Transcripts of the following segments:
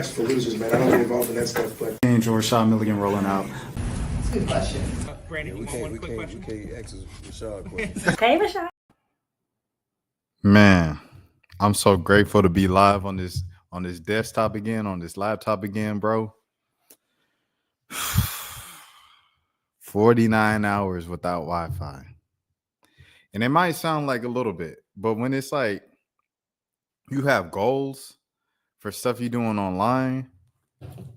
for losers, man. I don't get involved in that stuff, but Angel Rashad Milligan rolling out. That's a good question. Brandon, Yeah, you want one quick question? we can't ask Rashad questions. Hey, Rashad. Man, I'm so grateful to be live on this desktop again, on this laptop again, bro. 49 hours without Wi-Fi. And it might sound like a little bit, but when it's like you have goals for stuff you're doing online,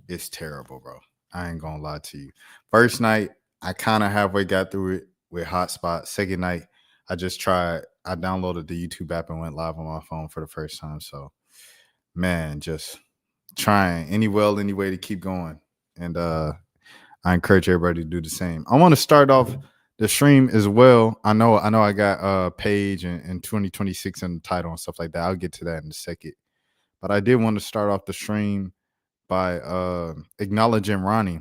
it's terrible, bro. I ain't gonna lie to you. First night, I kind of halfway got through it with hotspot. Second night, I downloaded the YouTube app and went live on my phone for the first time. So, man, just trying any way to keep going. And I encourage everybody to do the same. I want to start off the stream as well. I know I got Paige and 2026 in the title and stuff like that. I'll get to that in a second. But I did want to start off the stream by acknowledging Ronnie.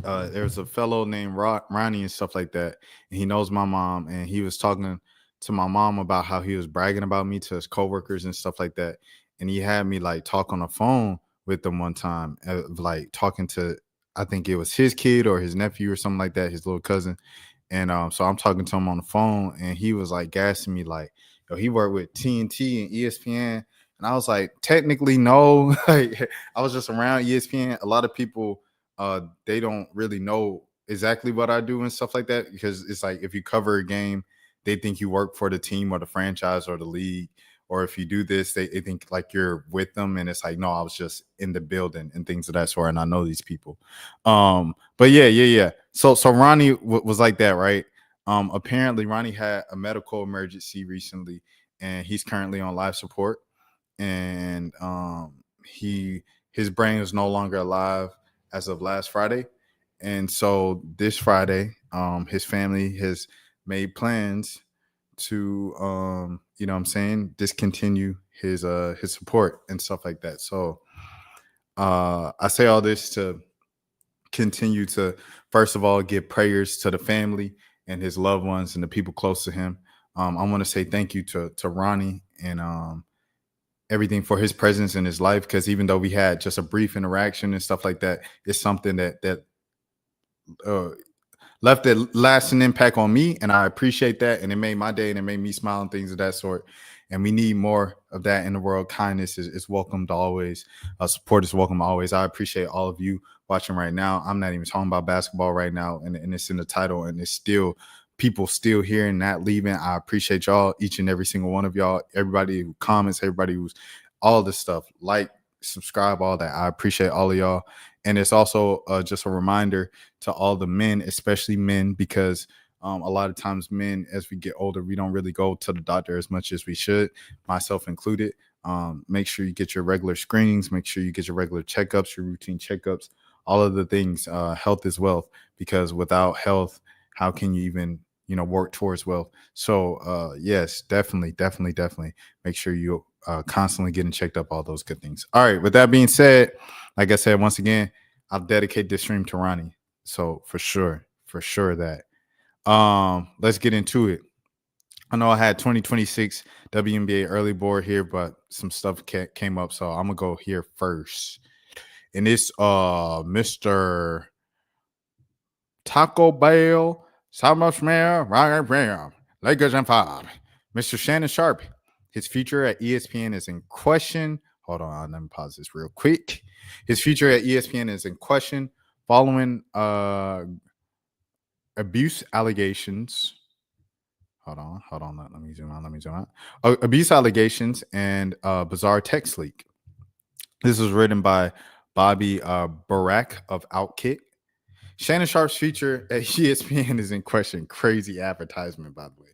There's a fellow named Ronnie and stuff like that, and he knows my mom, and he was talking to my mom about how he was bragging about me to his coworkers and stuff like that, and he had me like talk on the phone with them one time, like talking to, I think it was his kid or his nephew or something like that, his little cousin, and so I'm talking to him on the phone, and he was like gassing me like, yo, he worked with TNT and ESPN. And I was like, technically, no. Like, I was just around ESPN. A lot of people, they don't really know exactly what I do and stuff like that, because it's like if you cover a game, they think you work for the team or the franchise or the league. Or if you do this, they think like you're with them. And it's like, no, I was just in the building and things of that sort. And I know these people. But yeah. So Ronnie was like that, right? Apparently, Ronnie had a medical emergency recently, and he's currently on life support. And his brain is no longer alive as of last Friday. And so this Friday, his family has made plans to discontinue his support and stuff like that. So I say all this to continue to, first of all, give prayers to the family and his loved ones and the people close to him. I want to say thank you to Ronnie and everything for his presence in his life, because even though we had just a brief interaction and stuff like that, it's something that left a lasting impact on me, and I appreciate that, and it made my day, and it made me smile and things of that sort. And we need more of that in the world. Kindness is welcomed always. Support is welcome always. I appreciate all of you watching right now. I'm not even talking about basketball right now, and it's in the title, and it's still people still here and not leaving. I appreciate y'all, each and every single one of y'all, everybody who comments, everybody who's all this stuff, like, subscribe, all that. I appreciate all of y'all. And it's also just a reminder to all the men, especially men, because a lot of times men, as we get older, we don't really go to the doctor as much as we should, myself included. Make sure you get your regular screenings, make sure you get your regular checkups, your routine checkups, all of the things. Health is wealth, because without health, how can you even work towards wealth? So yes, definitely make sure you constantly getting checked up, all those good things. All right, with that being said, like I said, once again, I'll dedicate this stream to Ronnie. So for sure that let's get into it. I know I had 2026 WNBA early board here, but some stuff came up, so I'm gonna go here first. And it's Mr. Taco Bell, Summer Smell, Rocket Bell, Lakers and 5. Mr. Shannon Sharpe, his future at ESPN is in question. Hold on, let me pause this real quick. His future at ESPN is in question following abuse allegations. Hold on. Let me zoom out. Abuse allegations and bizarre text leak. This was written by Bobby Barak of Outkick. Shannon Sharpe's future at ESPN is in question. Crazy advertisement, by the way.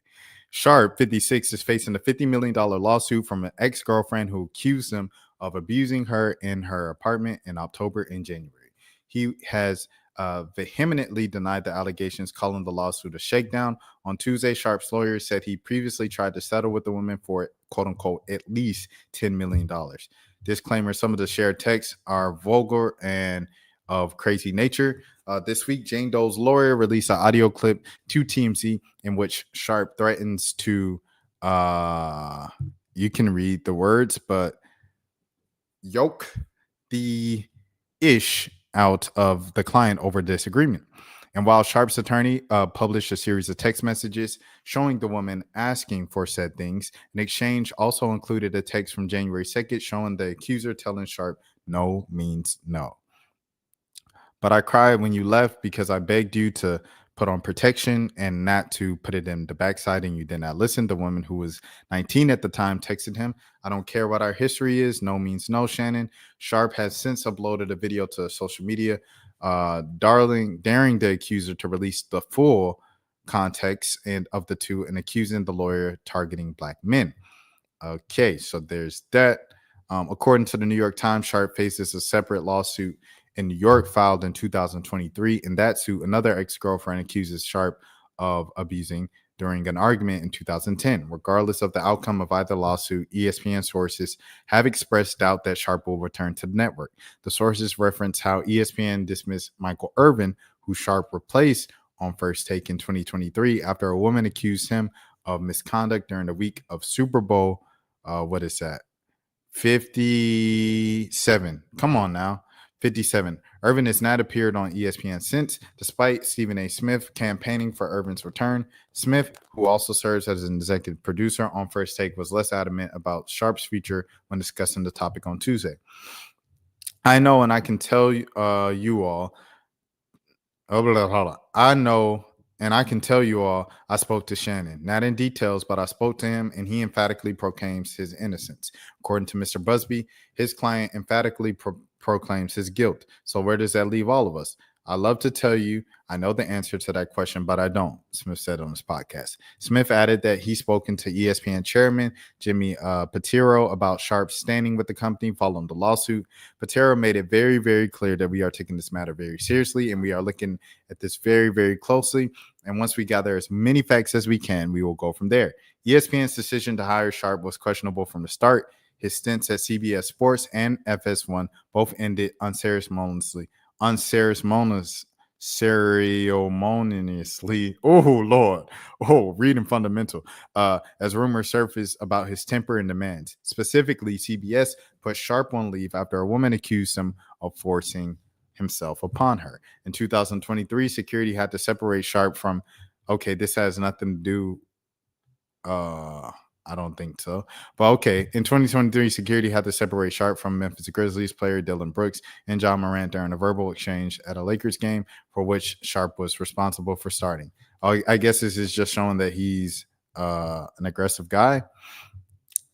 Sharpe, 56, is facing a $50 million lawsuit from an ex-girlfriend who accused him of abusing her in her apartment in October and January. He has vehemently denied the allegations, calling the lawsuit a shakedown. On Tuesday, Sharpe's lawyer said he previously tried to settle with the woman for, quote unquote, at least $10 million. Disclaimer, some of the shared texts are vulgar and of crazy nature. This week, Jane Doe's lawyer released an audio clip to TMZ in which Sharpe threatens to, you can read the words, but yoke the ish out of the client over disagreement. And while Sharp's attorney published a series of text messages showing the woman asking for said things, an exchange also included a text from January 2nd showing the accuser telling Sharp no means no. But I cried when you left because I begged you to put on protection and not to put it in the backside, and you did not listen. The woman who was 19 at the time texted him, I don't care what our history is. No means no, Shannon. Sharp has since uploaded a video to social media, daring the accuser to release the full context and of the two and accusing the lawyer targeting black men. Okay, so there's that. According to the New York Times, Sharp faces a separate lawsuit in New York filed in 2023. In that suit, another ex-girlfriend accuses Sharp of abusing during an argument in 2010. Regardless of the outcome of either lawsuit, ESPN sources have expressed doubt that Sharp will return to the network. The sources reference how ESPN dismissed Michael Irvin, who Sharp replaced on First Take in 2023 after a woman accused him of misconduct during the week of Super Bowl. What is that? 57. Come on now. 57. Irvin has not appeared on ESPN since, despite Stephen A. Smith campaigning for Irvin's return. Smith, who also serves as an executive producer on First Take, was less adamant about Sharp's future when discussing the topic on Tuesday. I know, and I can tell you all. I know, and I can tell you all, I spoke to Shannon, not in details, but I spoke to him, and he emphatically proclaims his innocence. According to Mr. Busby, his client emphatically proclaims his guilt. So where does that leave all of us? I love to tell you, I know the answer to that question, but I don't, Smith said on his podcast. Smith added that he's spoken to ESPN chairman Jimmy Pitero about Sharp's standing with the company following the lawsuit. Pitero made it very, very clear that we are taking this matter very seriously and we are looking at this very, very closely. And once we gather as many facts as we can, we will go from there. ESPN's decision to hire Sharp was questionable from the start. His stints at CBS Sports and FS1 both ended unceremoniously. Oh Lord. Reading fundamental. As rumors surfaced about his temper and demands. Specifically, CBS put Sharp on leave after a woman accused him of forcing himself upon her. In 2023, security had to separate Sharp from. Okay, this has nothing to do. I don't think so. But okay, in 2023, security had to separate Sharp from Memphis Grizzlies player Dylan Brooks and John Morant during a verbal exchange at a Lakers game for which Sharp was responsible for starting. I guess this is just showing that he's an aggressive guy.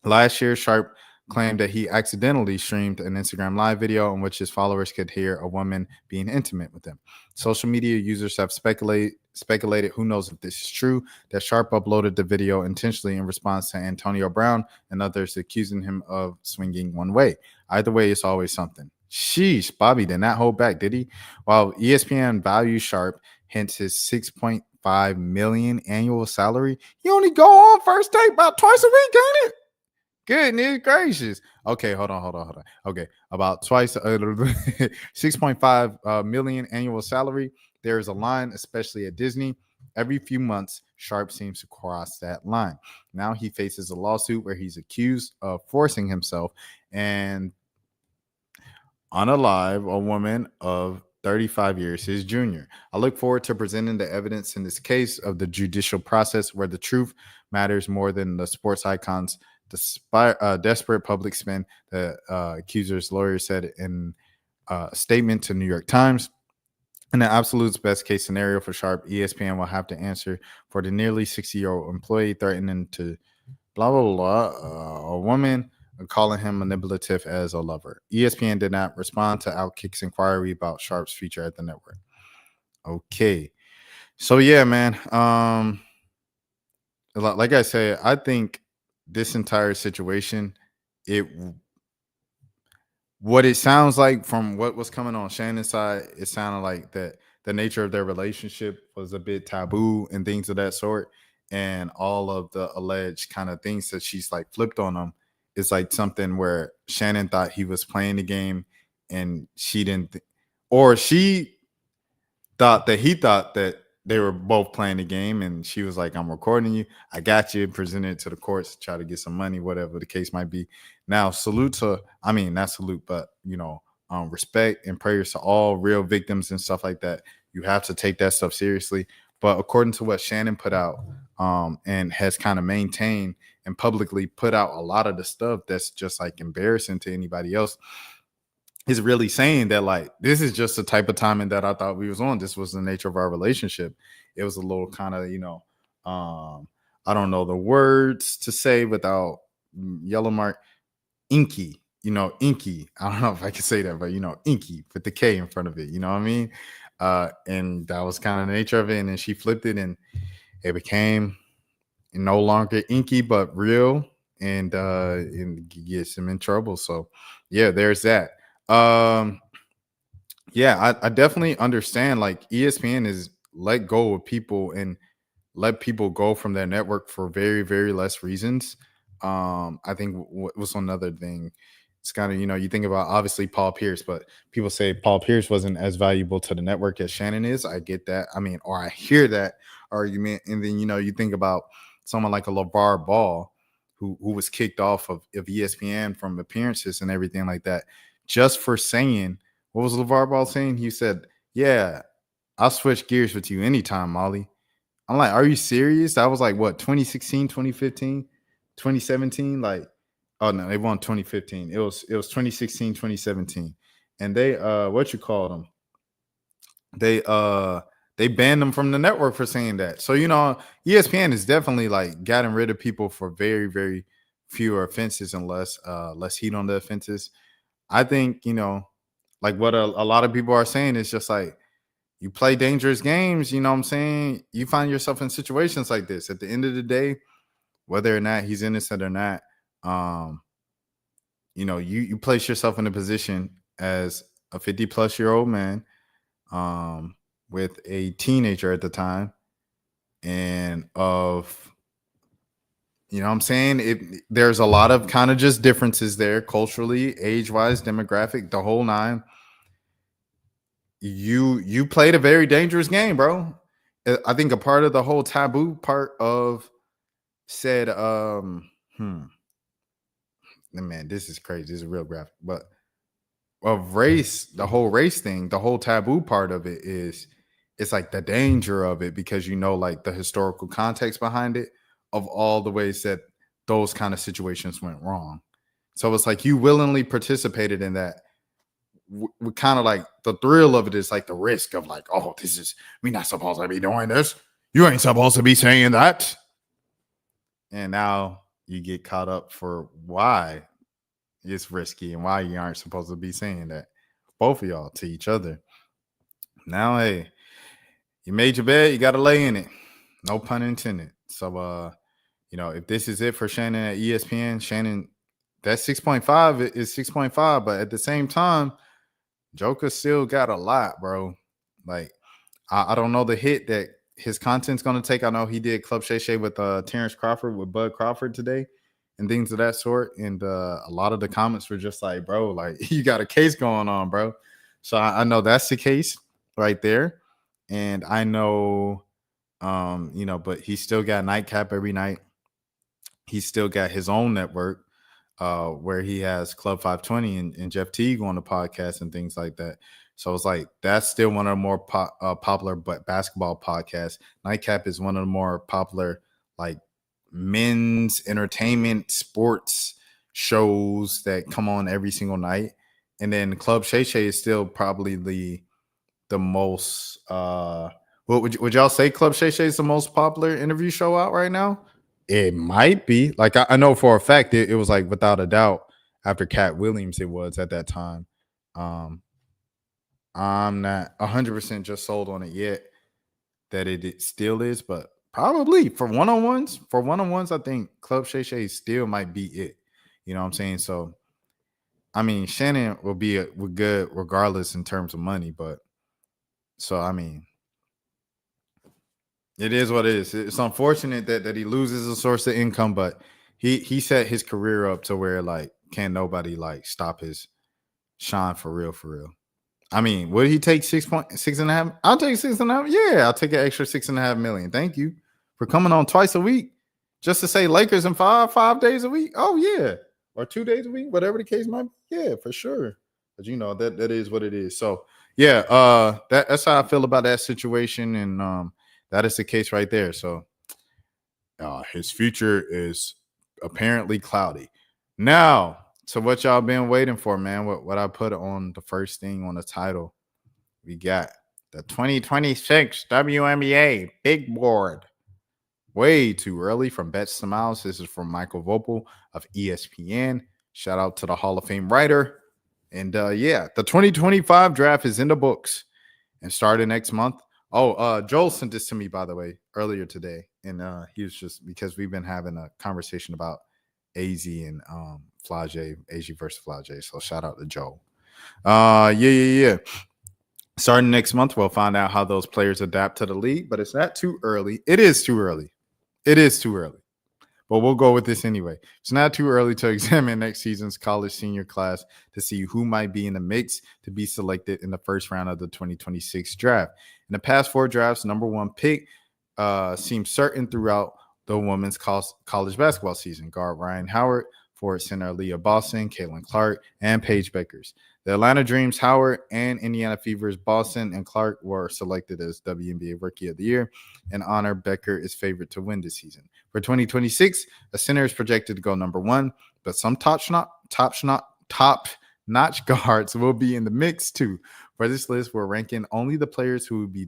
Last year, Sharp claimed that he accidentally streamed an Instagram live video in which his followers could hear a woman being intimate with him. Social media users have speculated, who knows if this is true, that Sharp uploaded the video intentionally in response to Antonio Brown and others accusing him of swinging one way. Either way, it's always something. Sheesh, Bobby did not hold back, did he? While ESPN values Sharp, hence his $6.5 million annual salary, he only go on First Take about twice a week, ain't it? Goodness gracious. Okay, hold on. Okay, about twice, 6.5 million annual salary. There is a line, especially at Disney. Every few months, Sharp seems to cross that line. Now he faces a lawsuit where he's accused of forcing himself and unalive a woman of 35 years his junior. I look forward to presenting the evidence in this case of the judicial process where the truth matters more than the sports icons. Desperate public spin, the accuser's lawyer said in a statement to New York Times. In the absolute best case scenario for Sharp, ESPN will have to answer for the nearly 60-year-old employee threatening to blah, blah, blah, a woman, calling him manipulative as a lover. ESPN did not respond to Outkick's inquiry about Sharp's future at the network. Okay. So, yeah, man. Like I said, I think this entire situation, what it sounds like from what was coming on Shannon's side, it sounded like that the nature of their relationship was a bit taboo and things of that sort. And all of the alleged kind of things that she's like flipped on him is like something where Shannon thought he was playing the game and she didn't, or she thought that he thought that they were both playing the game, and she was like, I'm recording you. I got you. Presented it to the courts, try to get some money, whatever the case might be. Now, not salute, but, respect and prayers to all real victims and stuff like that. You have to take that stuff seriously. But according to what Shannon put out, and has kind of maintained and publicly put out a lot of the stuff that's just like embarrassing to anybody else, is really saying that like this is just the type of timing that I thought we was on. This was the nature of our relationship. It was a little kind of, I don't know the words to say without yellow mark, inky, inky. I don't know if I can say that, but inky with the K in front of it. You know what I mean? And that was kind of the nature of it. And then she flipped it, and it became no longer inky but real, and gets him in trouble. So yeah, there's that. Yeah, I definitely understand. Like ESPN is let go of people and let people go from their network for very, very less reasons. I think what was another thing. It's kind of, you think about obviously Paul Pierce, but people say Paul Pierce wasn't as valuable to the network as Shannon is. I get that. I mean, or I hear that argument. And then, you think about someone like a LeVar Ball who was kicked off of ESPN from appearances and everything like that, just for saying, what was LeVar Ball saying? He said, yeah, I'll switch gears with you anytime, Molly. I'm like, are you serious? That was like what, 2016, 2015, 2017? Like, oh no, they won 2015. It was 2016, 2017. And they what you call them? They banned them from the network for saying that. So, ESPN is definitely like gotten rid of people for very, very fewer offenses and less heat on the offenses. I think, like what a lot of people are saying is just like, you play dangerous games, you know what I'm saying? You find yourself in situations like this. At the end of the day, whether or not he's innocent or not, you place yourself in a position as a 50-plus-year-old man with a teenager at the time, and what I'm saying? There's a lot of kind of just differences there culturally, age-wise, demographic, the whole nine. You played a very dangerous game, bro. I think a part of the whole taboo part of said, man, this is crazy. This is real graphic, but of race, the whole race thing, the whole taboo part of it is, it's like the danger of it because like the historical context behind it of all the ways that those kind of situations went wrong. So it's like you willingly participated in that. We kind of like the thrill of it is like the risk of like, oh, we're not supposed to be doing this. You ain't supposed to be saying that. And now you get caught up for why it's risky and why you aren't supposed to be saying that. Both of y'all to each other. Now, hey, you made your bed, you got to lay in it. No pun intended. So, if this is it for Shannon at ESPN, Shannon, that 6.5 is 6.5, but at the same time, Joker still got a lot, bro. Like, I don't know the hit that his content's going to take. I know he did Club Shay Shay with Terrence Crawford, with Bud Crawford today and things of that sort. And a lot of the comments were just like, bro, like, you got a case going on, bro. So I know that's the case right there. And I know, but he still got Nightcap every night. He's still got his own network. Where he has Club 520 and Jeff Teague on the podcast and things like that. So it's like that's still one of the more popular basketball podcasts. Nightcap is one of the more popular like men's entertainment sports shows that come on every single night. And then Club Shay Shay is still probably the most. Would y'all say Club Shay Shay is the most popular interview show out right now? It might be. Like I know for a fact it was like without a doubt after Cat Williams it was at that time. I'm not 100% just sold on it yet that it still is, but probably for one-on-ones, I think Club Shay Shay still might be it. You know what I'm saying? So I mean, Shannon will be good regardless in terms of money, but so I mean, it is what it is. It's unfortunate that he loses a source of income, but he set his career up to where like can't nobody like stop his shine for real, for real. I mean, would he take 6.5? I'll take 6.5. Yeah, I'll take an extra 6.5 million. Thank you for coming on twice a week just to say Lakers in 5 days a week. Oh yeah, or 2 days a week, whatever the case might be. Yeah, for sure. But that is what it is. So yeah, that's how I feel about that situation, and that is the case right there. So his future is apparently cloudy. Now, so what y'all been waiting for, man? What I put on the first thing on the title, we got the 2026 WNBA Big Board. Way too early from Bets to Miles. This is from Michael Vopel of ESPN. Shout out to the Hall of Fame writer. And the 2025 draft is in the books and started next month. Joel sent this to me, by the way, earlier today. And he was just because we've been having a conversation about AZ and Flage, AZ versus Flage. So shout out to Joel. Starting next month, we'll find out how those players adapt to the league, but it's not too early. It is too early. But we'll go with this anyway. It's not too early to examine next season's college senior class to see who might be in the mix to be selected in the first round of the 2026 draft. In the past 4 drafts, number 1 pick seems certain throughout the women's college basketball season. Guard Ryan Howard, forward center Leah Boston, Caitlin Clark, and Paige Bueckers. The Atlanta Dreams, Howard, and Indiana Fever's Boston and Clark were selected as WNBA Rookie of the Year. In honor, Becker is favored to win this season. For 2026, a center is projected to go number 1, but some top-notch guards will be in the mix too. For this list, we're ranking only the players who would be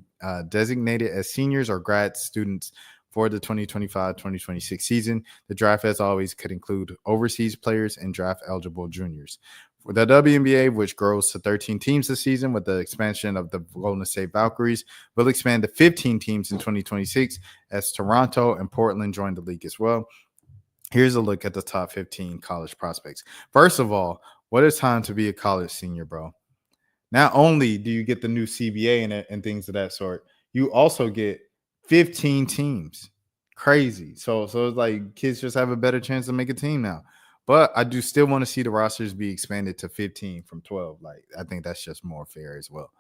designated as seniors or grad students for the 2025-2026 season. The draft, as always, could include overseas players and draft-eligible juniors. For the WNBA, which grows to 13 teams this season with the expansion of the Golden State Valkyries, will expand to 15 teams in 2026 as Toronto and Portland join the league as well. Here's a look at the top 15 college prospects. First of all, what a time to be a college senior, bro. Not only do you get the new CBA and things of that sort, you also get 15 teams. Crazy. So it's like kids just have a better chance to make a team now. But I do still want to see the rosters be expanded to 15 from 12. Like, I think that's just more fair as well.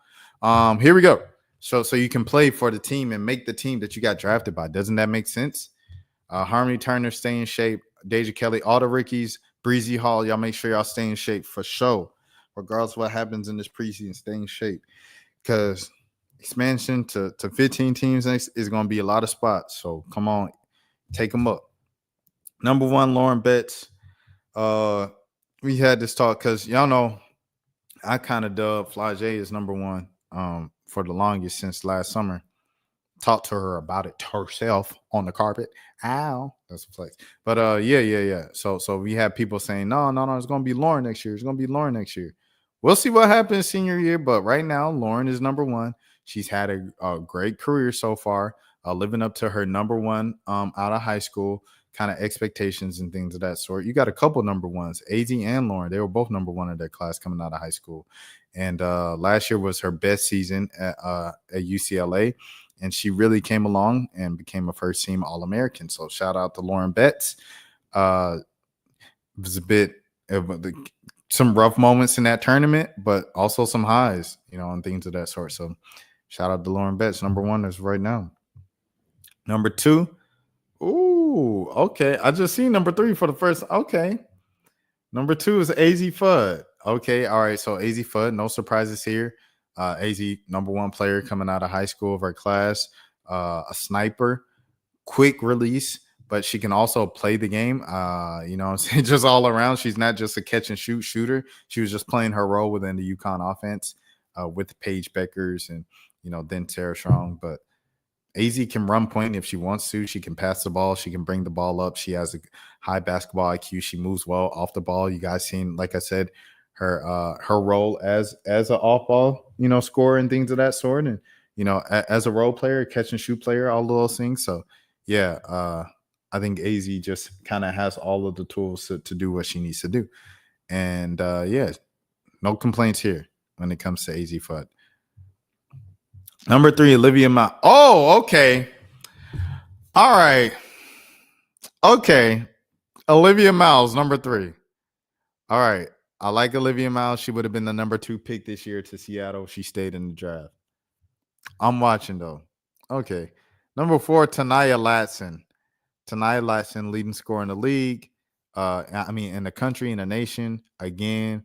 Here we go. So you can play for the team and make the team that you got drafted by. Doesn't that make sense? Harmony Turner, stay in shape. Deja Kelly, all the rookies. Breezy Hall, y'all make sure y'all stay in shape for sure. Regardless of what happens in this preseason, stay in shape. Because expansion to 15 teams next is going to be a lot of spots. So come on, take them up. Number 1, Lauren Betts. We had this talk because y'all know I kind of dubbed Flage as number 1 for the longest since last summer. Talked to her about it herself on the carpet. Ow, that's a flex. But yeah. So we had people saying no, it's gonna be Lauren next year. It's gonna be Lauren next year. We'll see what happens senior year, but right now Lauren is number 1. She's had a great career so far, living up to her number 1 out of high school kind of expectations and things of that sort. You got a couple number 1s, AZ and Lauren. They were both number 1 in their class coming out of high school. And last year was her best season at UCLA. And she really came along and became a first-team All-American. So shout out to Lauren Betts. It was a bit of some rough moments in that tournament, but also some highs, and things of that sort. So shout out to Lauren Betts. Number 1 is right now. Number 2. Ooh, okay. I just seen number 3 for the first. Okay. Number 2 is AZ Fudd. Okay. All right. So AZ Fudd, no surprises here. AZ, number 1 player coming out of high school of her class, a sniper, quick release, but she can also play the game. Just all around. She's not just a catch and shoot shooter. She was just playing her role within the UConn offense with Paige Bueckers and, then Tara Strong. But AZ can run point if she wants to. She can pass the ball. She can bring the ball up. She has a high basketball IQ. She moves well off the ball. You guys seen, like I said, her role as an off ball, scorer and things of that sort. And, as a role player, catch and shoot player, all of those things. So, yeah, I think AZ just kind of has all of the tools to do what she needs to do. And, no complaints here when it comes to AZ Fudd. Number 3, Olivia Miles. Oh, okay. All right. Okay. Olivia Miles, number 3. All right. I like Olivia Miles. She would have been the number 2 pick this year to Seattle. She stayed in the draft. I'm watching, though. Okay. Number 4, Tanaya Latson. Tanaya Latson, leading scorer in the league. In the country, in the nation. Again,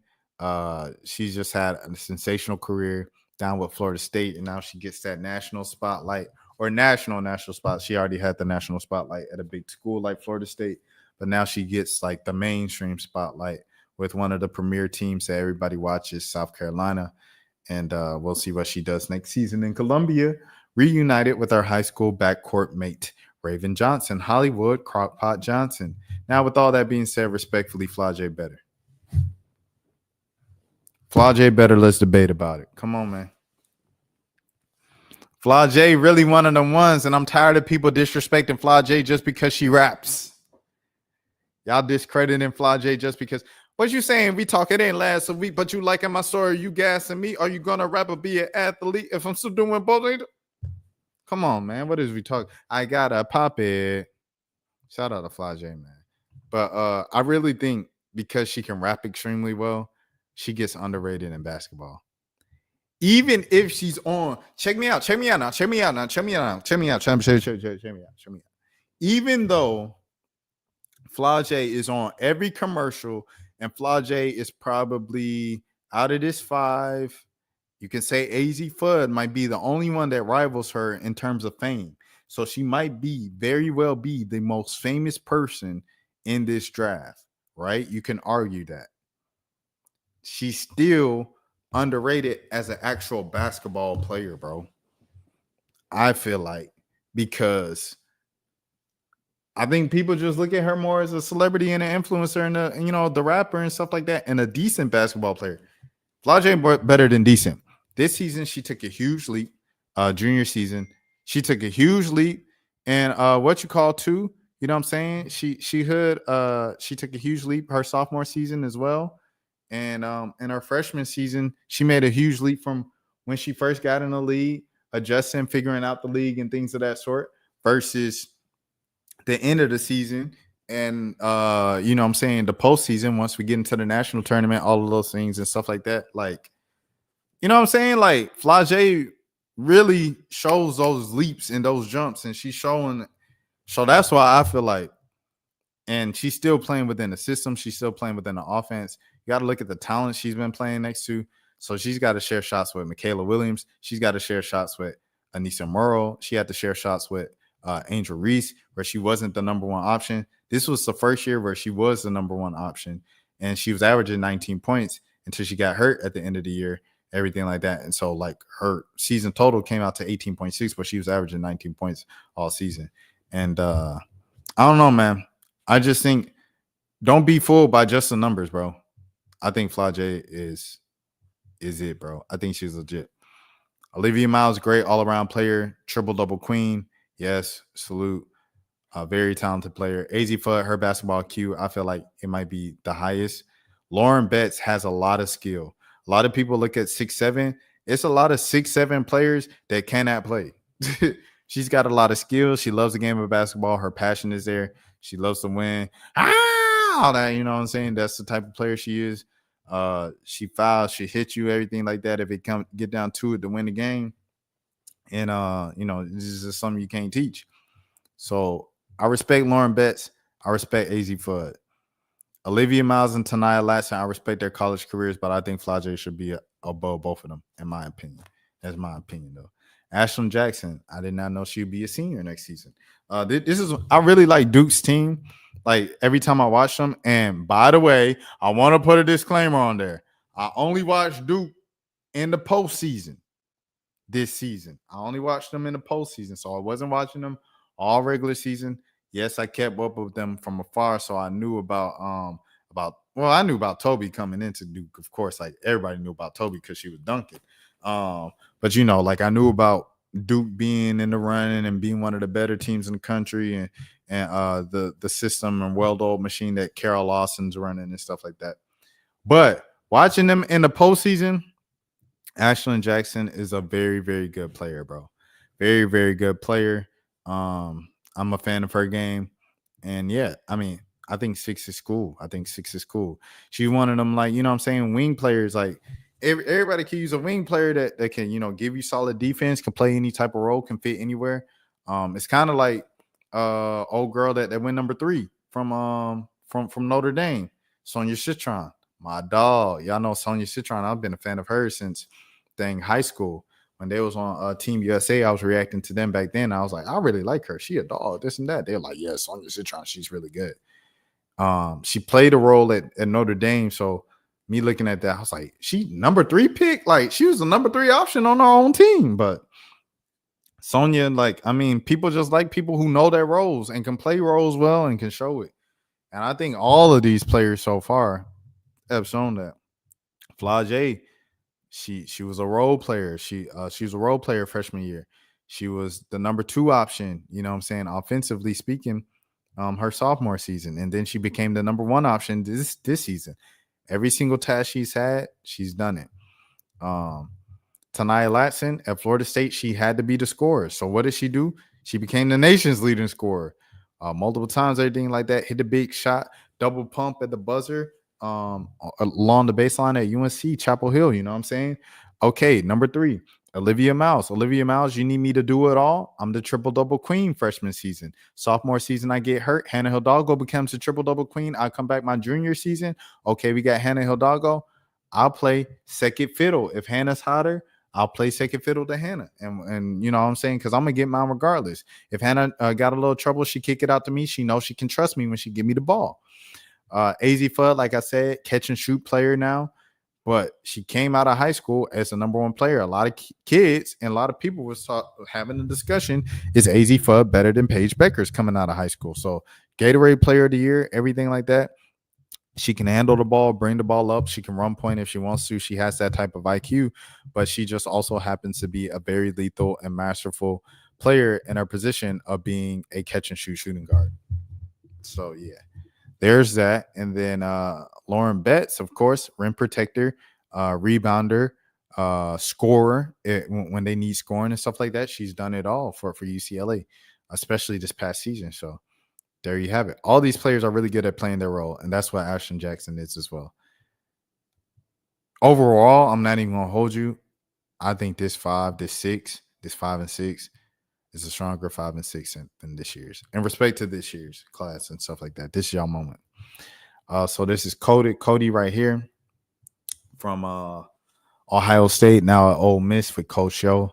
She's just had a sensational career down with Florida State, and now she gets that national spotlight or national spot. She already had the national spotlight at a big school like Florida State, but now she gets like the mainstream spotlight with one of the premier teams that everybody watches, South Carolina. And we'll see what she does next season in Columbia, reunited with our high school backcourt mate, Raven Johnson, Hollywood Crockpot Johnson. Now, with all that being said, respectfully, Flau'jae better. Flau'jae better. Let's debate about it. Come on, man. Flau'jae really one of the ones, and I'm tired of people disrespecting Flau'jae just because she raps. Y'all discrediting Flau'jae just because. What you saying? We talk, it ain't last a week, but you liking my story, you gassing me? Are you gonna rap or be an athlete? If I'm still doing both, come on, man. What is we talk? I gotta pop it. Shout out to Flau'jae, man. But I really think because she can rap extremely well, she gets underrated in basketball. Even if she's on, check me out now. Even though Flau'jae is on every commercial, and Flau'jae is probably out of this 5. You can say AZ Fudd might be the only one that rivals her in terms of fame. So she might very well be the most famous person in this draft, right? You can argue that. She's still underrated as an actual basketball player, bro. I feel like, because I think people just look at her more as a celebrity and an influencer and the rapper and stuff like that, and a decent basketball player. Flau'jae better than decent. This season, she took a huge leap. Junior season, she took a huge leap. And too, you know what I'm saying? She took a huge leap her sophomore season as well. And in her freshman season, she made a huge leap from when she first got in the league, adjusting, figuring out the league and things of that sort, versus the end of the season. And you know what I'm saying, the postseason, once we get into the national tournament, all of those things and stuff like that. Like, you know what I'm saying? Like, Flau'jae really shows those leaps and those jumps, and she's showing. So that's why I feel like, and she's still playing within the system. She's still playing within the offense. You got to look at the talent she's been playing next to. So she's got to share shots with Michaela Williams. She's got to share shots with Anissa Morrow. She had to share shots with Angel Reese, where she wasn't the number one option. This was the first year where she was the number one option, and she was averaging 19 points until she got hurt at the end of the year, everything like that. And so, like, her season total came out to 18.6, but she was averaging 19 points all season. And I don't know, man. I just think, don't be fooled by just the numbers, bro. I think Flau'jae is it, bro. I think she's legit. Olivia Miles, great all-around player, triple-double queen. Yes, salute. A very talented player. AZ Fudd, her basketball IQ, I feel like it might be the highest. Lauren Betts has a lot of skill. A lot of people look at 6'7". It's a lot of 6'7" players that cannot play. She's got a lot of skill. She loves the game of basketball. Her passion is there. She loves to win. All that, you know what I'm saying? That's the type of player she is. She fouls, she hits you, everything like that. If it get down to it to win the game. And this is just something you can't teach. So I respect Lauren Betts. I respect AZ Fudd. Olivia Miles and Tanaya Latson, I respect their college careers, but I think Flau'jae should be above both of them, in my opinion. That's my opinion, though. Ashlyn Jackson, I did not know she'd be a senior next season. I really like Duke's team. Like, every time I watch them, and by the way, I want to put a disclaimer on there. I only watched Duke in the postseason this season. I only watched them in the postseason, so I wasn't watching them all regular season. Yes, I kept up with them from afar, so I knew I knew about Toby coming into Duke. Of course, like, everybody knew about Toby because she was dunking. But like, I knew about Duke being in the running and being one of the better teams in the country, and the system and well-oiled machine that Carol Lawson's running and stuff like that. But watching them in the postseason, Ashlyn Jackson is a very, very good player, bro. Very, very good player. I'm a fan of her game. And yeah, I mean, I think 6 is cool. She's one of them, like, you know what I'm saying, wing players. Like, everybody can use a wing player that can, give you solid defense, can play any type of role, can fit anywhere. It's kind of like old girl that went number 3 from Notre Dame, Sonia Citron. My dog. Y'all know Sonia Citron. I've been a fan of hers since high school. When they was on Team USA, I was reacting to them back then. I was like, I really like her. She a dog, this and that. They're like, yeah, Sonia Citron, she's really good. She played a role at Notre Dame. So me looking at that, I was like, she number 3 pick. Like she was the number 3 option on her own team. But Sonia, like, I mean, people just like people who know their roles and can play roles well and can show it. And I think all of these players so far have shown that. Flage, she was a role player. She was a role player freshman year. She was the number 2 option, you know what I'm saying, offensively speaking, her sophomore season. And then she became the number 1 option this season. Every single task she's had, she's done it. Tanaya Latson at Florida State, she had to be the scorer. So what did she do? She became the nation's leading scorer. Multiple times, everything like that. Hit the big shot, double pump at the buzzer, along the baseline at UNC Chapel Hill. You know what I'm saying? Okay, number 3, Olivia Miles. Olivia Miles, you need me to do it all? I'm the triple-double queen freshman season. Sophomore season, I get hurt. Hannah Hidalgo becomes the triple-double queen. I come back my junior season. Okay, we got Hannah Hidalgo. I'll play second fiddle. If Hannah's hotter, I'll play second fiddle to Hannah. And you know what I'm saying? Because I'm going to get mine regardless. If Hannah got a little trouble, she kick it out to me. She knows she can trust me when she give me the ball. AZ Fudd, like I said, catch and shoot player now. But she came out of high school as the number 1 player. A lot of kids and a lot of people was having a discussion. Is AZ Fudd better than Paige Bueckers coming out of high school? So Gatorade player of the year, everything like that. She can handle the ball, bring the ball up. She can run point if she wants to. She has that type of IQ, but she just also happens to be a very lethal and masterful player in her position of being a catch and shoot shooting guard. So, yeah, there's that. And then Lauren Betts, of course, rim protector, rebounder, scorer when they need scoring and stuff like that. She's done it all for UCLA, especially this past season. So, there you have it. All these players are really good at playing their role, and that's what Ashton Jackson is as well. Overall, I'm not even going to hold you. I think this 5 and 6 is a stronger 5 and 6 than this year's. In respect to this year's class and stuff like that. This is y'all moment. So this is Cody right here from Ohio State, now at Ole Miss with Coach Yo.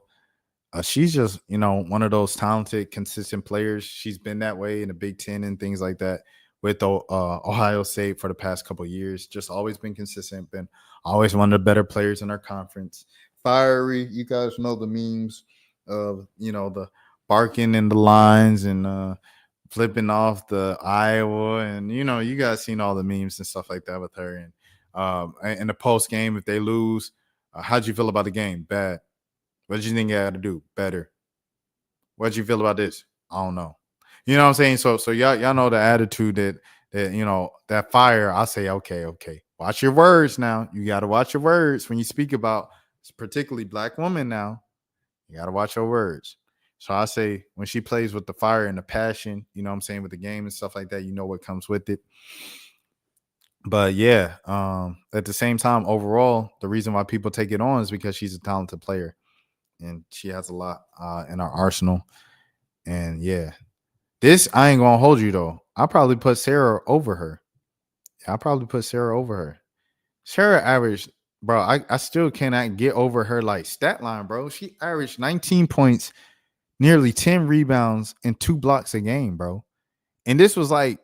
She's just, one of those talented, consistent players. She's been that way in the Big Ten and things like that with Ohio State for the past couple of years. Just always been consistent, been always one of the better players in our conference. Fiery, you guys know the memes of, the barking in the lines and flipping off the Iowa. And, you guys seen all the memes and stuff like that with her. And in the post game, if they lose, how'd you feel about the game? Bad. What did you think you had to do better? What did you feel about this? I don't know. You know what I'm saying? So y'all know the attitude that that fire. I say, okay. Watch your words now. You got to watch your words when you speak about particularly black women now. You got to watch your words. So I say when she plays with the fire and the passion, you know what I'm saying, with the game and stuff like that, you know what comes with it. But yeah, at the same time, overall, the reason why people take it on is because she's a talented player. And she has a lot in our arsenal. And yeah, this, I ain't gonna hold you though. I'll probably put Sarah over her. Sarah averaged, bro. I still cannot get over her like stat line, bro. She averaged 19 points, nearly 10 rebounds, and 2 blocks a game, bro. And this was like,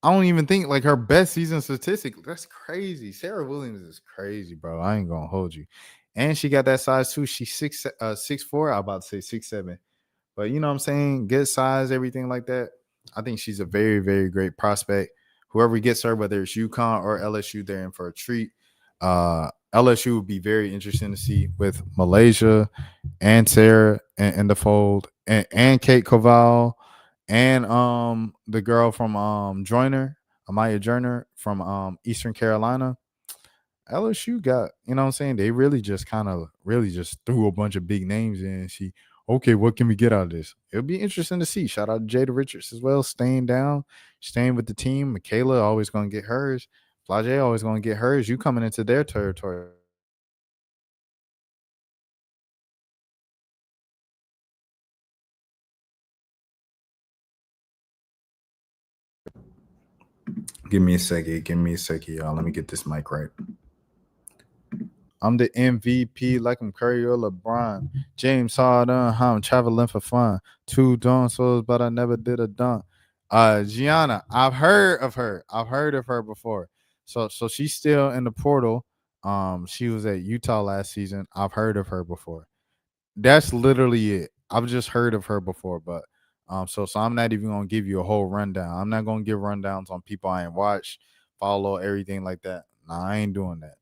I don't even think like her best season statistic. That's crazy. Sarah Williams is crazy, bro. I ain't gonna hold you. And she got that size too. She's 6'4". I'm about to say 6'7". But you know what I'm saying? Good size, everything like that. I think she's a very, very great prospect. Whoever gets her, whether it's UConn or LSU, they're in for a treat. LSU would be very interesting to see with Malaysia and Sarah in the fold and Kate Koval and the girl from Joyner, Amaya Joyner from Eastern Carolina. LSU got, you know what I'm saying? They really just threw a bunch of big names in and see, okay, what can we get out of this? It'll be interesting to see. Shout out to Jada Richards as well, staying with the team. Michaela always going to get hers. Flage always going to get hers. You coming into their territory. Give me a second. Give me a second, y'all. Let me get this mic right. I'm the MVP like I'm Curry or LeBron. James Harden, I'm traveling for fun. 2 dunk souls, but I never did a dunk. Gianna, I've heard of her. I've heard of her before. So she's still in the portal. She was at Utah last season. I've heard of her before. That's literally it. I've just heard of her before, but so I'm not even gonna give you a whole rundown. I'm not gonna give rundowns on people I ain't watched, follow, everything like that. Nah, I ain't doing that.